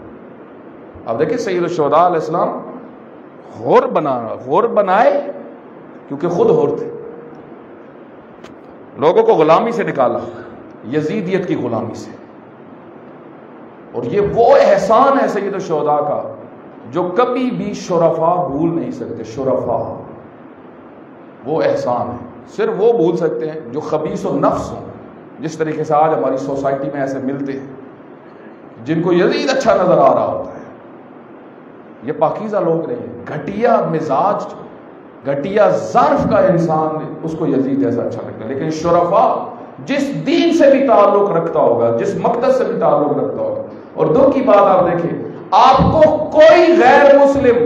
اب دیکھیں سید الشہداء علیہ السلام غور بنائے کیونکہ خود غور تھے، لوگوں کو غلامی سے نکالا، یزیدیت کی غلامی سے. اور یہ وہ احسان ہے سید الشہداء کا جو کبھی بھی شرفا بھول نہیں سکتے. شرفا وہ احسان ہے، صرف وہ بھول سکتے ہیں جو خبیث و نفس ہوں، جس طریقے سے آج ہماری سوسائٹی میں ایسے ملتے ہیں جن کو یزید اچھا نظر آ رہا ہوتا ہے. یہ پاکیزہ لوگ نہیں ہیں. گھٹیا مزاج، گھٹیا ظرف کا انسان اس کو یزید جیسا اچھا لگتا ہے. لیکن شرفا جس دین سے بھی تعلق رکھتا ہوگا، جس مقدس سے بھی تعلق رکھتا ہوگا. اور دو کی بات آپ دیکھیں، آپ کو کوئی غیر مسلم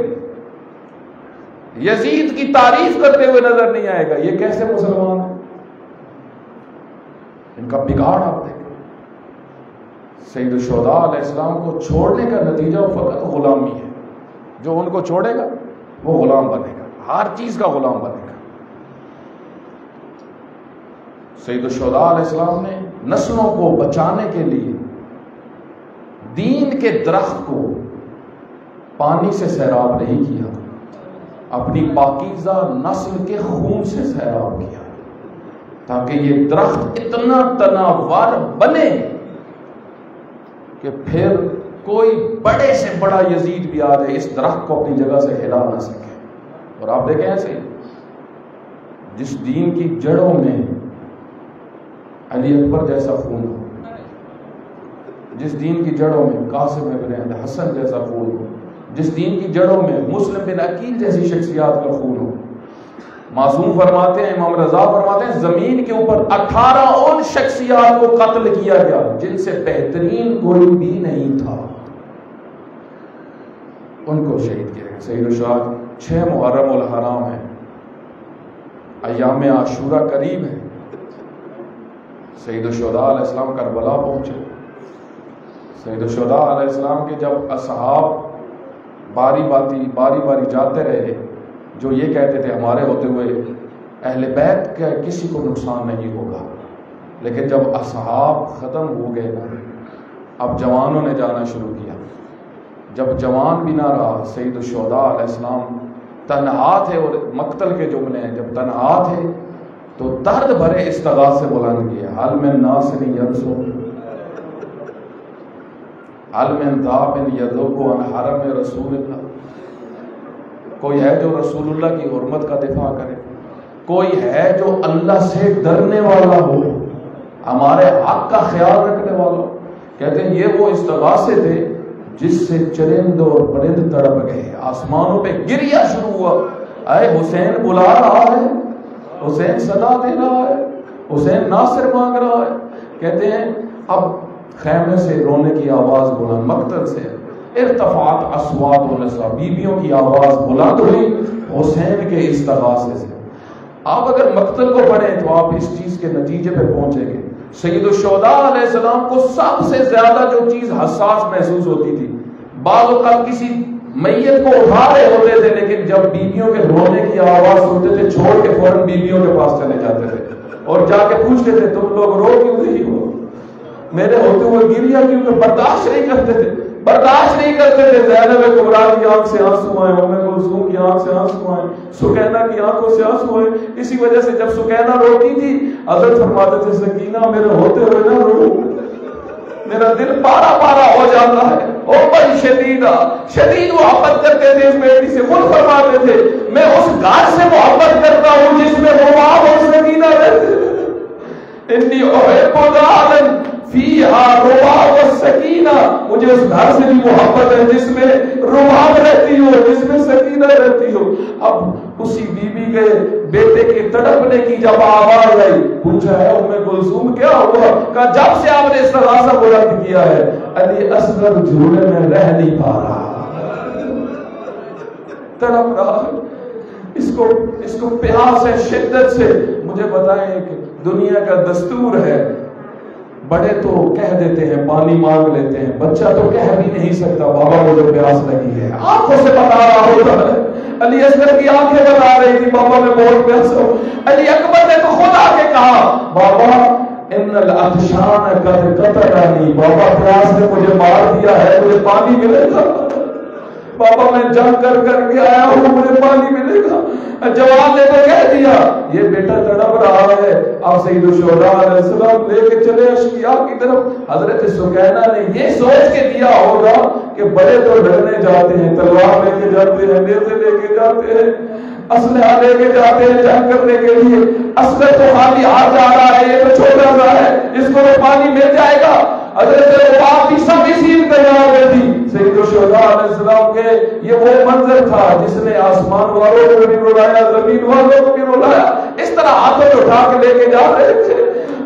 یزید کی تعریف کرتے ہوئے نظر نہیں آئے گا. یہ کیسے مسلمان ہیں؟ ان کا بگاڑ آپ دیکھیں. سید الشہداء علیہ السلام کو چھوڑنے کا نتیجہ فقط غلامی ہے. جو ان کو چھوڑے گا وہ غلام بنے گا، ہر چیز کا غلام بنے گا. سید الشہداء علیہ السلام نے نسلوں کو بچانے کے لیے دین کے درخت کو پانی سے سیراب نہیں کیا، اپنی پاکیزہ نسل کے خون سے سیراب کیا. تاکہ یہ درخت اتنا تناور بنے کہ پھر کوئی بڑے سے بڑا یزید بھی آ جائے اس درخت کو اپنی جگہ سے ہلا نہ سکے۔ اور آپ دیکھیں ایسے جس دین کی جڑوں میں علی اکبر جیسا خون ہو، جس دین کی جڑوں میں قاسم ابن حسن جیسا خون ہو، جس دین کی جڑوں میں مسلم بن عقیل جیسی شخصیات کا خون ہو، معصوم فرماتے ہیں، امام رضا فرماتے ہیں زمین کے اوپر 18 ان شخصیات کو قتل کیا گیا جن سے بہترین کوئی بھی نہیں تھا، ان کو شہید کیا گیا۔ سید الشہداء 6 محرم الحرام ہے، ایام عاشورہ قریب ہے، سید الشہداء علیہ السلام کربلا پہنچے۔ سید الشہداء علیہ السلام کے جب اصحاب باری باری جاتے رہے، جو یہ کہتے تھے ہمارے ہوتے ہوئے اہل بیت کا کسی کو نقصان نہیں ہوگا، لیکن جب اصحاب ختم ہو گئے نا، اب جوانوں نے جانا شروع کیا۔ جب جوان بھی نہ رہا، سید الشہداء علیہ السلام تنہا تھے، اور مقتل کے جملے ہیں جب تنہا تھے تو درد بھرے استغاثے بلند کیے، حل من ناصر ینصر، حل من ذاب یذب عن حرم رسول اللہ، کوئی ہے جو رسول اللہ کی حرمت کا دفاع کرے، کوئی ہے جو اللہ سے ڈرنے والا ہو، ہمارے حق کا خیال رکھنے والا ہو۔ کہتے ہیں یہ وہ استغاثے تھے جس سے چرند اور پرند تڑپ گئے، آسمانوں پہ گریہ شروع ہوا، اے حسین بلا رہا ہے، حسین صدا دے رہا ہے، حسین ناصر مانگ رہا ہے۔ کہتے ہیں اب خیمے سے رونے کی آواز بلند، مقتل سے ارتفعت اصوات النساء، بیویوں کی آواز بلند ہوئی حسین کے استغاثے سے۔ آپ اگر مقتل کو پڑھیں تو آپ اس چیز کے نتیجے پہ پہنچیں گے۔ سید الشہداء علیہ السلام کو سب سے زیادہ جو چیز حساس محسوس ہوتی تھی، بعض اوقات کسی میت کو اٹھا رہے ہوتے تھے لیکن جب بیویوں کے رونے کی آواز سنتے تھے چھوڑ کے فوراً بیویوں کے پاس چلے جاتے تھے اور جا کے پوچھتے تھے تم لوگ رو کیوں نہیں ہو، میرے ہوتے ہوئے گریہ کیوں کہ برداشت نہیں کرتے تھے، برداشت نہیں کرتے تھے۔ زینب کبریٰ کی آنکھ سے آنسو آئے، ام کلثوم کی آنکھ سے آنسو آئے، سکینہ کی آنکھوں سے آنسو آئے۔ اسی وجہ سے جب سکینہ روتی تھی حضرت فرماتے تھے سکینہ میرے ہوتے ہوئے نہ رو، میرا دل پارا پارا ہو جاتا ہے۔ او بڑی شدید محبت کرتے تھے اس بیٹی سے، خود فرماتے تھے میں اس گھر سے محبت کرتا ہوں جس میں رباب اور سکینہ رہتے ہیں، انی احب دارا فیہا رباب والسکینہ، مجھے اس گھر سے بھی محبت ہے جس میں رباب رہتی ہو، جس میں سکینہ رہتی ہو۔ اب اسی بیوی کے بیٹے کے تڑپنے کی جب آواز آئی، پوچھا ہے ام کلثوم کیا ہوا؟ کہا جب سے آپ نے استغاثہ بلند کیا ہے علی اصغر جھولے میں رہ نہیں پا رہا، تڑپ رہا، اس کو پیاس ہے شدت سے۔ مجھے بتائیں کہ دنیا کا دستور ہے، بڑے تو کہہ دیتے ہیں پانی مانگ لیتے ہیں، بچہ تو کہہ بھی نہیں سکتا بابا مجھے پیاس لگی ہے، آنکھوں سے بتا رہا ہوتا ہے۔ علی اصغر کی آنکھیں بتا رہی تھی بابا میں بہت پیاسا ہوں۔ علی اکبر نے تو خود آ کے کہا بابا ان العطشان قد قتلنی، بابا پیاس نے مجھے مار دیا ہے، مجھے پانی ملے گا؟ بابا میں جنگ کر کے آیا ہوں، مجھے پانی ملے گا؟ جواب نے تو کہہ دیا یہ بیٹا تڑپ رہا ہے۔ آپ سید الشہداء علیہ السلام لے کے چلے اشقیاء کی طرف۔ حضرت سکینہ نے یہ سوچ کے دیا ہوگا کہ بڑے تو لڑنے جاتے ہیں، تلوار لے کے جاتے ہیں، نیزے لے کے جاتے ہیں، اسلحہ لے کے جاتے ہیں جنگ کرنے کے لیے، اصغر تو خالی ہاتھ جا رہا ہے، یہ تو چھوٹا سا ہے، اس کو تو پانی مل جائے گا۔ حضرت رباب بھی سب اسی انتظار میں تھی۔ سید الشہداء علیہ السلام کے یہ وہ منظر تھا جس نے آسمان والوں کو بھی رلایا، زمین والوں کو بھی رلایا۔ اس طرح ہاتھوں اٹھا کے لے کے جا رہے تھے،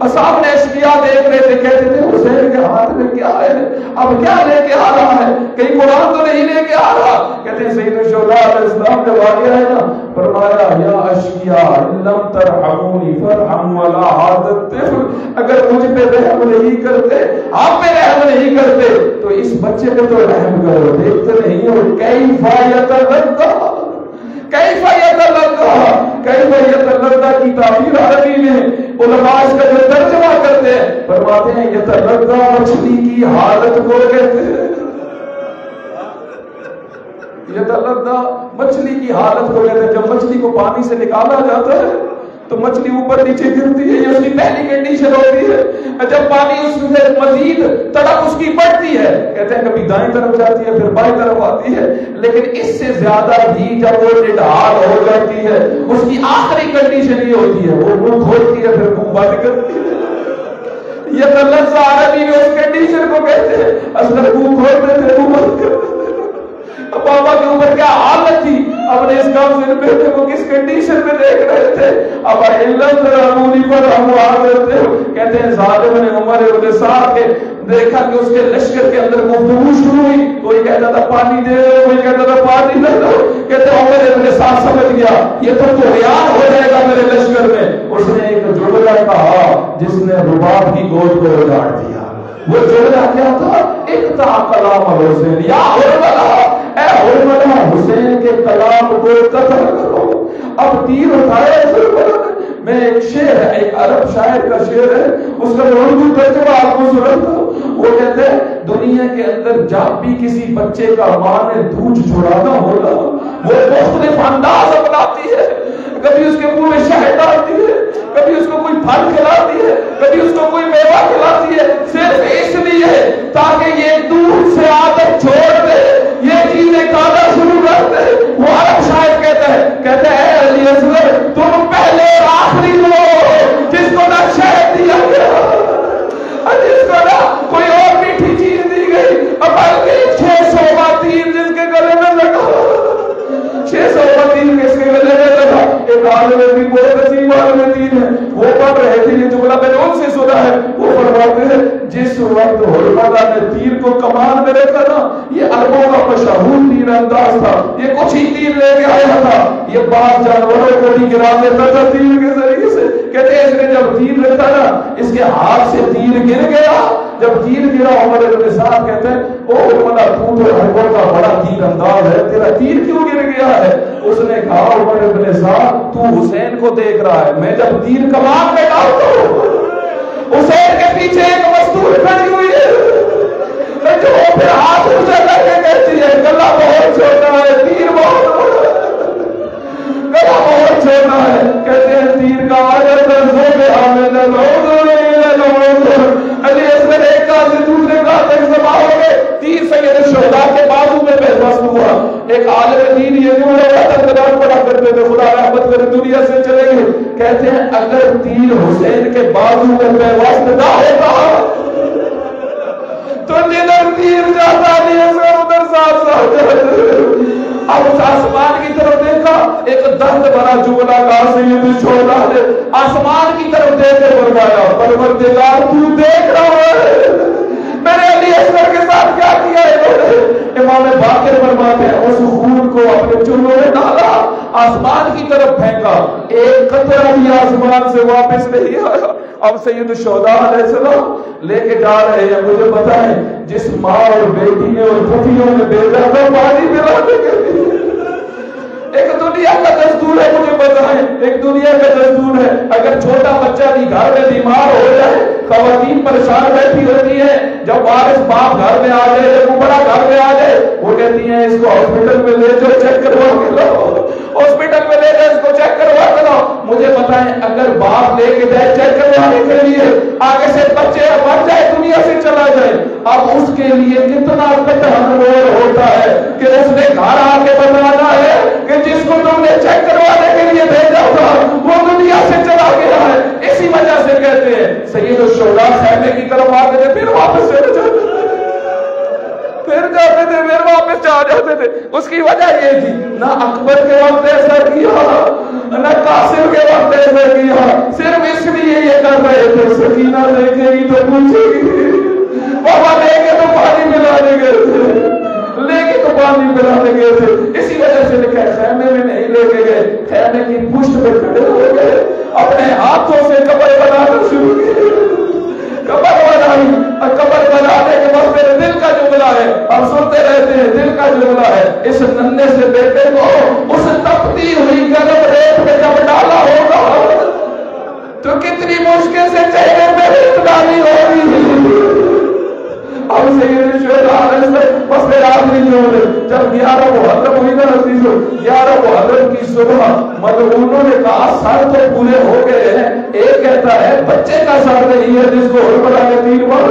اصحاب نے اشقیاء دیکھ رہے تھے، کہتے تھے حسین کے ہاتھ میں کیا ہے، اب کیا لے کے آ رہا ہے، کہیں قرآن تو نہیں لے کے آ رہا؟ کہتے ہیں سید الشہداء علیہ السلام نے واقعہ ہے نا، فرمایا یا اشقیاء ان لم ترحمونی فرحم ولا هذا الطفل، اگر مجھ پہ رحم نہیں کرتے، آپ پہ رحم نہیں کرتے تو اس بچے پہ تو رحم کرو۔ دیکھتے نہیں ہو کیف یتلذذ، کیف یتلذذ کی تعبیر عربی میں علماء اس کا جو ترجمہ کرتے ہیں فرماتے ہیں یتلذذ مچھلی کی حالت کو کہتے ہیں، یتلذذ مچھلی کی حالت کو کہتے ہیں۔ جب مچھلی کو پانی سے نکالا جاتا ہے تو مچھلی اوپر نیچے گرتی ہے، یہ اس کی پہلی کنڈیشن ہوتی ہے۔ جب پانی اس سے مزید تڑپ اس کی بڑھتی ہے، کہتے ہیں کبھی دائیں طرف جاتی ہے پھر بائیں طرف آتی ہے، لیکن اس سے زیادہ بھی جب وہ نڈھال ہو جاتی ہے اس کی آخری کنڈیشن یہ ہوتی ہے وہ منہ کھولتی ہے پھر منہ بند کرتی ہے۔ یہ تو لفظ عربی میں اس کنڈیشن کو کہتے ہیں، اصل منہ کھولتے تھے منہ بند کرتے۔ بابا کے اوپر کیا حالت تھی، اپنے اس کام سے بیٹے کو کس کنڈیشن میں دیکھ رہے تھے۔ اب علم رحمونی پر ہم آتے کہتے ہیں ظالم نے عمر ابن سعد کے دیکھا کہ اس کے لشکر کے اندر گفتگو شروع ہوئی، کوئی کہتا تھا پانی دے دو، کوئی کہتا تھا پانی دے دو، کہتے ہیں عمر ابن سعد سمجھ گیا یہ تو طغیان ہو جائے گا میرے لشکر میں۔ اس نے ایک جملہ کہا جس نے رباب کی گود کو اجاڑ دیا۔ وہ جملہ کیا تھا؟ اقطع کلام الحسین یا حرملہ، اے حرملہ حسین کے کلام کو قتل کرو۔ اب تیر اٹھائے میں ایک شعر ہے، ایک عرب شاعر کا شعر ہے، اس کا اردو ترجمہ آپ کو سناتا ہوں۔ وہ کہتے ہیں دنیا کے اندر جب بھی کسی بچے کا ماں نے دودھ چھڑانا ہوگا وہ مختلف انداز اپناتی ہے، کبھی اس کے منہ میں شہد ڈالتی ہے، کبھی اس کو کوئی پھل کھلاتی ہے، کبھی اس کو کوئی میوہ کھلاتی ہے، صرف اس لیے تاکہ یہ دودھ سے عادت چھوڑ دے، یہ چیزیں کھانا شروع کر دے۔ وہ عرب شاعر کہتے ہیں اے علی اصغر تم پہلے اور آخری لو جس کو نہ شہد دیا گیا، جس کو نہ کوئی اور میٹھی چیز دی گئی، بلکہ 600 خواتین جس کے گلے میں لگا، 600 خواتین کس کے گلے میں لگا۔ ایک عالم دین بہت عظیم عالم دین ہے، وہ پڑھ رہے تھے یہ جملہ میں نے ان سے سنا ہے، وہ فرماتے ہیں جس وقت حرملہ نے تیر کو کمان میں رکھا نا، یہ عربوں کا مشہور تیر انداز تھا، یہ کچھ ہی تیر لے کے آیا تھا، یہ بعض جانوروں کو بھی گرا دیتا تھا تیر کے ذریعے سے۔ کہتے ہیں اس نے جب تیر رکھا نا اس کے ہاتھ سے تیر گر گیا، جب تیر گرا عمر ابن سعد کہتے ہیں او حرملہ تو عربوں کا بڑا تیر انداز ہے، تیرا تیر کیوں گر گیا ہے؟ اس نے کہا عمر ابن سعد تو حسین کو دیکھ رہا ہے، میں جب تیر کمان میں ڈالتا ہوں حسین کے پیچھے ایک مستور کھڑی ہوئی ہے جو پھر ہاتھ اونچا کر کے کہتی ہے گلا بہت چھوٹا ہے، تیر بہت گلا بہت چھوٹا ہے۔ کہتے ہیں تیر کا عجب درزوں پہ آمد علی اصغر ایک کہاں سے دوسرے کہاں تک سما ہو گئے، تیر سید الشہداء کے بازو میں پیوست ہوا۔ ایک عالم دین یہ جو ہے پڑا کرتے تھے خدا رحمت کرے دنیا سے چلے گئے، کہتے ہیں اگر تیر حسین کے بازو میں پیوست نہ ہوتا تو جدھر تیر جاتا علی اصغر ادھر ساتھ ساتھ جاتے۔ اب اس آسمان کی طرف دیکھا، ایک درد بھرا جملہ کہا سید الشہداء نے آسمان کی طرف دیکھ کے فرمایا پروردگار تو دیکھ رہا ہے میرے علی اصغر کے ساتھ کیا کیا انہوں نے۔ امام باقر فرماتے ہیں اس خون کو اپنے چلوں میں ڈالا، آسمان کی طرف پھینکا، ایک قطرہ بھی آسمان سے واپس نہیں آیا۔ اب سید الشہداء علیہ السلام لے کے جا رہے ہیں، مجھے بتائیں جس ماں اور بیٹی نے اور پھوپھیوں نے بھیجا تھا پانی پلانے کے لیے، ایک دنیا کا دستور ہے، مجھے بتائیں ایک دنیا کا دستور ہے، اگر چھوٹا بچہ بھی گھر میں بیمار ہو جائے خواتین پریشان بیٹھی ہوتی ہیں، جب وارث باپ گھر میں آ جائے، جب وہ بڑا گھر میں آ جائے وہ کہتی ہیں اس کو ہاسپٹل میں لے جاؤ چیک کروا کے لاؤ، ہاسپٹل میں لے جاؤ اس کو چیک کروا کے لاؤ۔ مجھے بتائیں اگر باپ لے کے جائے چیک کروانے کے لیے، آگے سے بچے مر جائے دنیا سے چلا جائے، اب اس کے لیے کتنا کٹھن ہوتا ہے کہ اس نے گھر آ کے بتانا ہے کہ جس کو تم نے چیک کروانے کے لیے بھیجا تھا وہ دنیا سے چلا گیا ہے۔ اسی وجہ سے کہتے ہیں سید الشہداء خیمے کی طرف آتے تھے پھر واپس چلے جاتے تھے، پھر جاتے تھے پھر واپس آ جاتے تھے۔ اس کی وجہ یہ تھی نہ اکبر کے وقت ایسا کیا نہ قاسم کے وقت ایسا کیا، صرف اس لیے یہ کر رہے تھے سکینہ دیکھے گی تو پوچھے گی، بابا لے کے تو پانی پلانے گئے تھے، لے کے تو پانی پلانے گئے تھے۔ اسی وجہ سے لکھا ہے خیمے میں نہیں لے کے گئے، خیمے کی پشت پہ کھڑے ہو گئے، اپنے ہاتھوں سے قبر بنانا شروع کی، قبر بنائی، اور قبر بنانے کے بعد میرے دل کا جملہ ہے، ہم سنتے رہتے ہیں دل کا جملہ ہے، اس ننھے سے بیٹے کو اس تپتی ہوئی گرم ریت میں جب ڈالا ہوگا تو کتنی مشکل سے چہرے پہ ریت ڈالی ہوگی۔ اب سید الشہداء بس میرا آخری جب 11 محرم ہوئی نا عزیزو، 11 محرم کی صبح ملعونوں نے کہا سر تو پورے ہو گئے ہیں، ایک کہتا ہے بچے کا سر نہیں ہے جس کو حرمت نے 3 مار،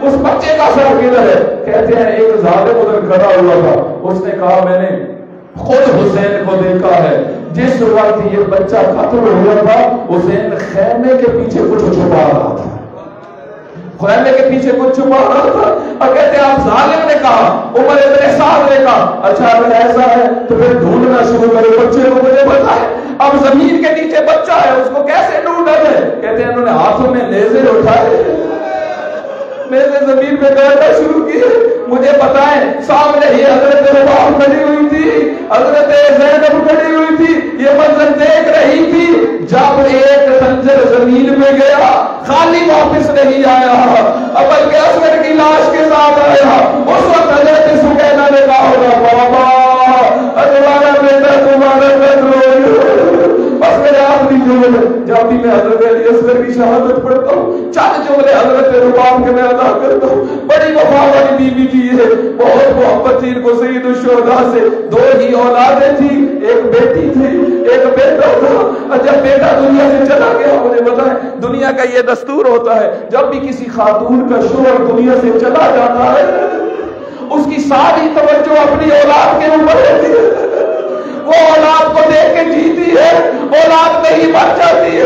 اس بچے کا سر کدھر ہے؟ کہتے ہیں ایک ظالم ادھر کھڑا ہوا تھا، اس نے کہا میں نے خود حسین کو دیکھا ہے، جس وقت یہ بچہ قتل ہوا تھا حسین خیمے کے پیچھے کچھ چھپا رہا تھا، خیمے کے پیچھے کچھ چھپا رہا تھا۔ اور کہتے ہیں آپ ظالم نے کہا، عمر ابن سعد نے کہا اچھا اگر ایسا ہے تو پھر ڈھونڈنا شروع کرو، بچے کو مجھے بتائے، اب زمین کے نیچے بچہ ہے اس کو کیسے ڈھونڈا ہے؟ کہتے ہیں انہوں نے ہاتھوں میں نیزے اٹھائے، نیزے زمین پہ گاڑنا شروع کیے، مجھے بتائیں سامنے ہی حضرت رباب کھڑی ہوئی تھی، حضرت زینب کھڑی ہوئی تھی، یہ منظر دیکھ رہی تھی، جب ایک خنجر زمین میں گیا خالی واپس نہیں آیا، بلکہ اصغر کی لاش کے ساتھ آیا، اس وقت حضرت سکینہ نے کہا ہوگا بابا تمہارا بیٹا تمہارا بس میرے آخری جملے جب بھی میں حضرت علی اصغر کی شہادت پڑھتا ہوں چند جملے حضرت رباب کے میں ادا کرتا ہوں، بڑی وفا والی بیوی تھی یہ، بہت محبت تھی ان کو سید الشہداء سے، 2 ہی اولادیں تھی، ایک بیٹی تھی ایک بیٹا تھا، جب بیٹا دنیا سے چلا گیا مجھے بتائیں دنیا کا یہ دستور ہوتا ہے جب بھی کسی خاتون کا شوہر دنیا سے چلا جاتا ہے اس کی ساری توجہ اپنی اولاد کے اوپر ہوتی ہے، وہ اولاد کو دیکھ کے جیتی ہے، اولاد نہیں مر جاتی ہے۔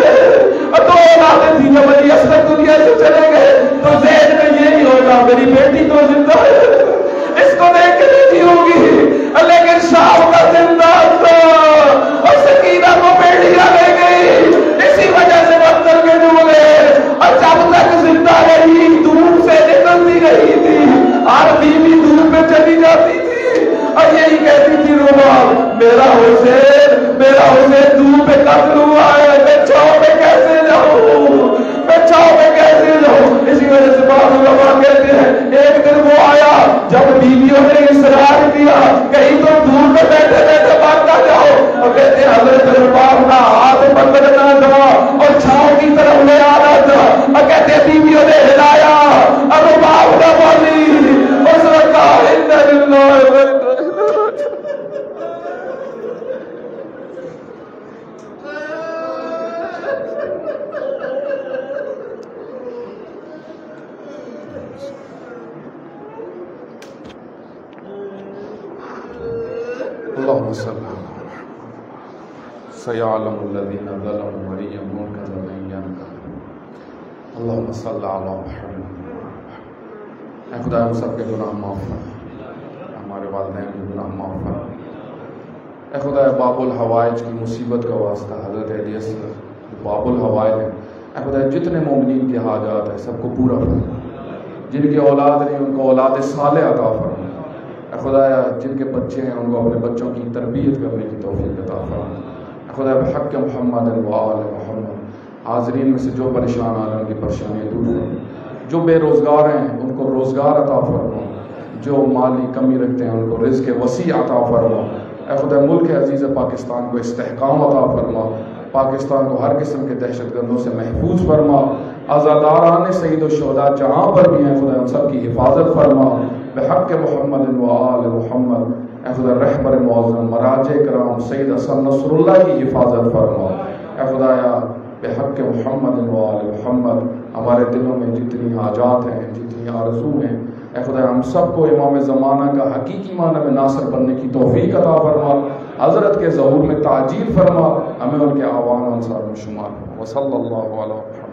2 اولادیں تھی جب علی اصغر دنیا سے چلے گئے تو ذہن میں یہی ہوگا میری بیٹی تو زندہ ہے، اس کو دیکھ کے نہیں ہوگی، لیکن شام کا زندہ تھا اور سکینہ کو بیڑیاں لے گئی، اسی وجہ سے بندر کے ڈولے، اور جب تک زندہ رہی دھوپ سے نکلتی رہی تھی، ہر بیوی دھوپ میں چلی جاتی تھی اور یہی کہتی تھی رباب میرا حسین دھوپ پہ قتل ہوا ہے، میں چھاؤں میں کیسے جاؤں، میں چھاؤں میں کیسے جاؤں؟ اسی وجہ سے بعض علماء کہتے ہیں ایک دن وہ آیا جب بیویوں نے اصرار کیا کہیں تو دھوپ میں بیٹھے بیٹھے بات نہ جاؤ، اور کہتے ہیں حضرت رباب کا ہاتھ پکڑنا تھا اور چھاؤں کی طرف لے آنا تھا، اور کہتے ہیں بیویوں نے ہلایا اور رباب نہ بولی، اس نے کہا انا للہ و انا اللهم صل على سيعلم الذين ظلموا من يملك من ينكر اللهم صل على محمد۔ اے خدا ہم سب کے گناہ معاف فرما، ہمارے والدین کے گناہ معاف فرما، اے خدا باب الحوائج کی مصیبت کا واسطہ حضرت علی اصغر باب الحوائج ہے، اے خدا جتنے مومنین کے حاجات ہیں سب کو پورا فرما، جن کی اولاد نہیں ان کو اولاد صالح عطا فرما، اے خدایا جن کے بچے ہیں ان کو اپنے بچوں کی تربیت کرنے کی توفیق عطا فرما، اے خدا بحق محمد و آل محمد حاضرین میں سے جو پریشان آ رہے ہیں ان کی پریشانیاں دور فرما، جو بے روزگار ہیں ان کو روزگار عطا فرما، جو مالی کمی رکھتے ہیں ان کو رزق وسیع عطا فرما، اے خدا ملک عزیز پاکستان کو استحکام عطا فرما، پاکستان کو ہر قسم کے دہشت گردوں سے محفوظ فرما، آزاداران سید الشہداء جہاں پر بھی ہیں خدا ان سب کی حفاظت فرما، بحق محمد و آل محمد، اے خدا رہبر معظم مراجع کرام سید حسن نصر اللہ کی حفاظت فرما، اے خدایا بحق محمد و آل محمد ہمارے دلوں میں جتنی حاجات ہیں جتنی آرزو ہیں اے خدا ہم سب کو امام زمانہ کا حقیقی معنی میں ناصر بننے کی توفیق عطا فرما، حضرت کے ظہور میں تعجیل فرما، ہمیں ان کے اعوان و انصار میں شمار فرما، وصلی اللہ علیہ وسلم۔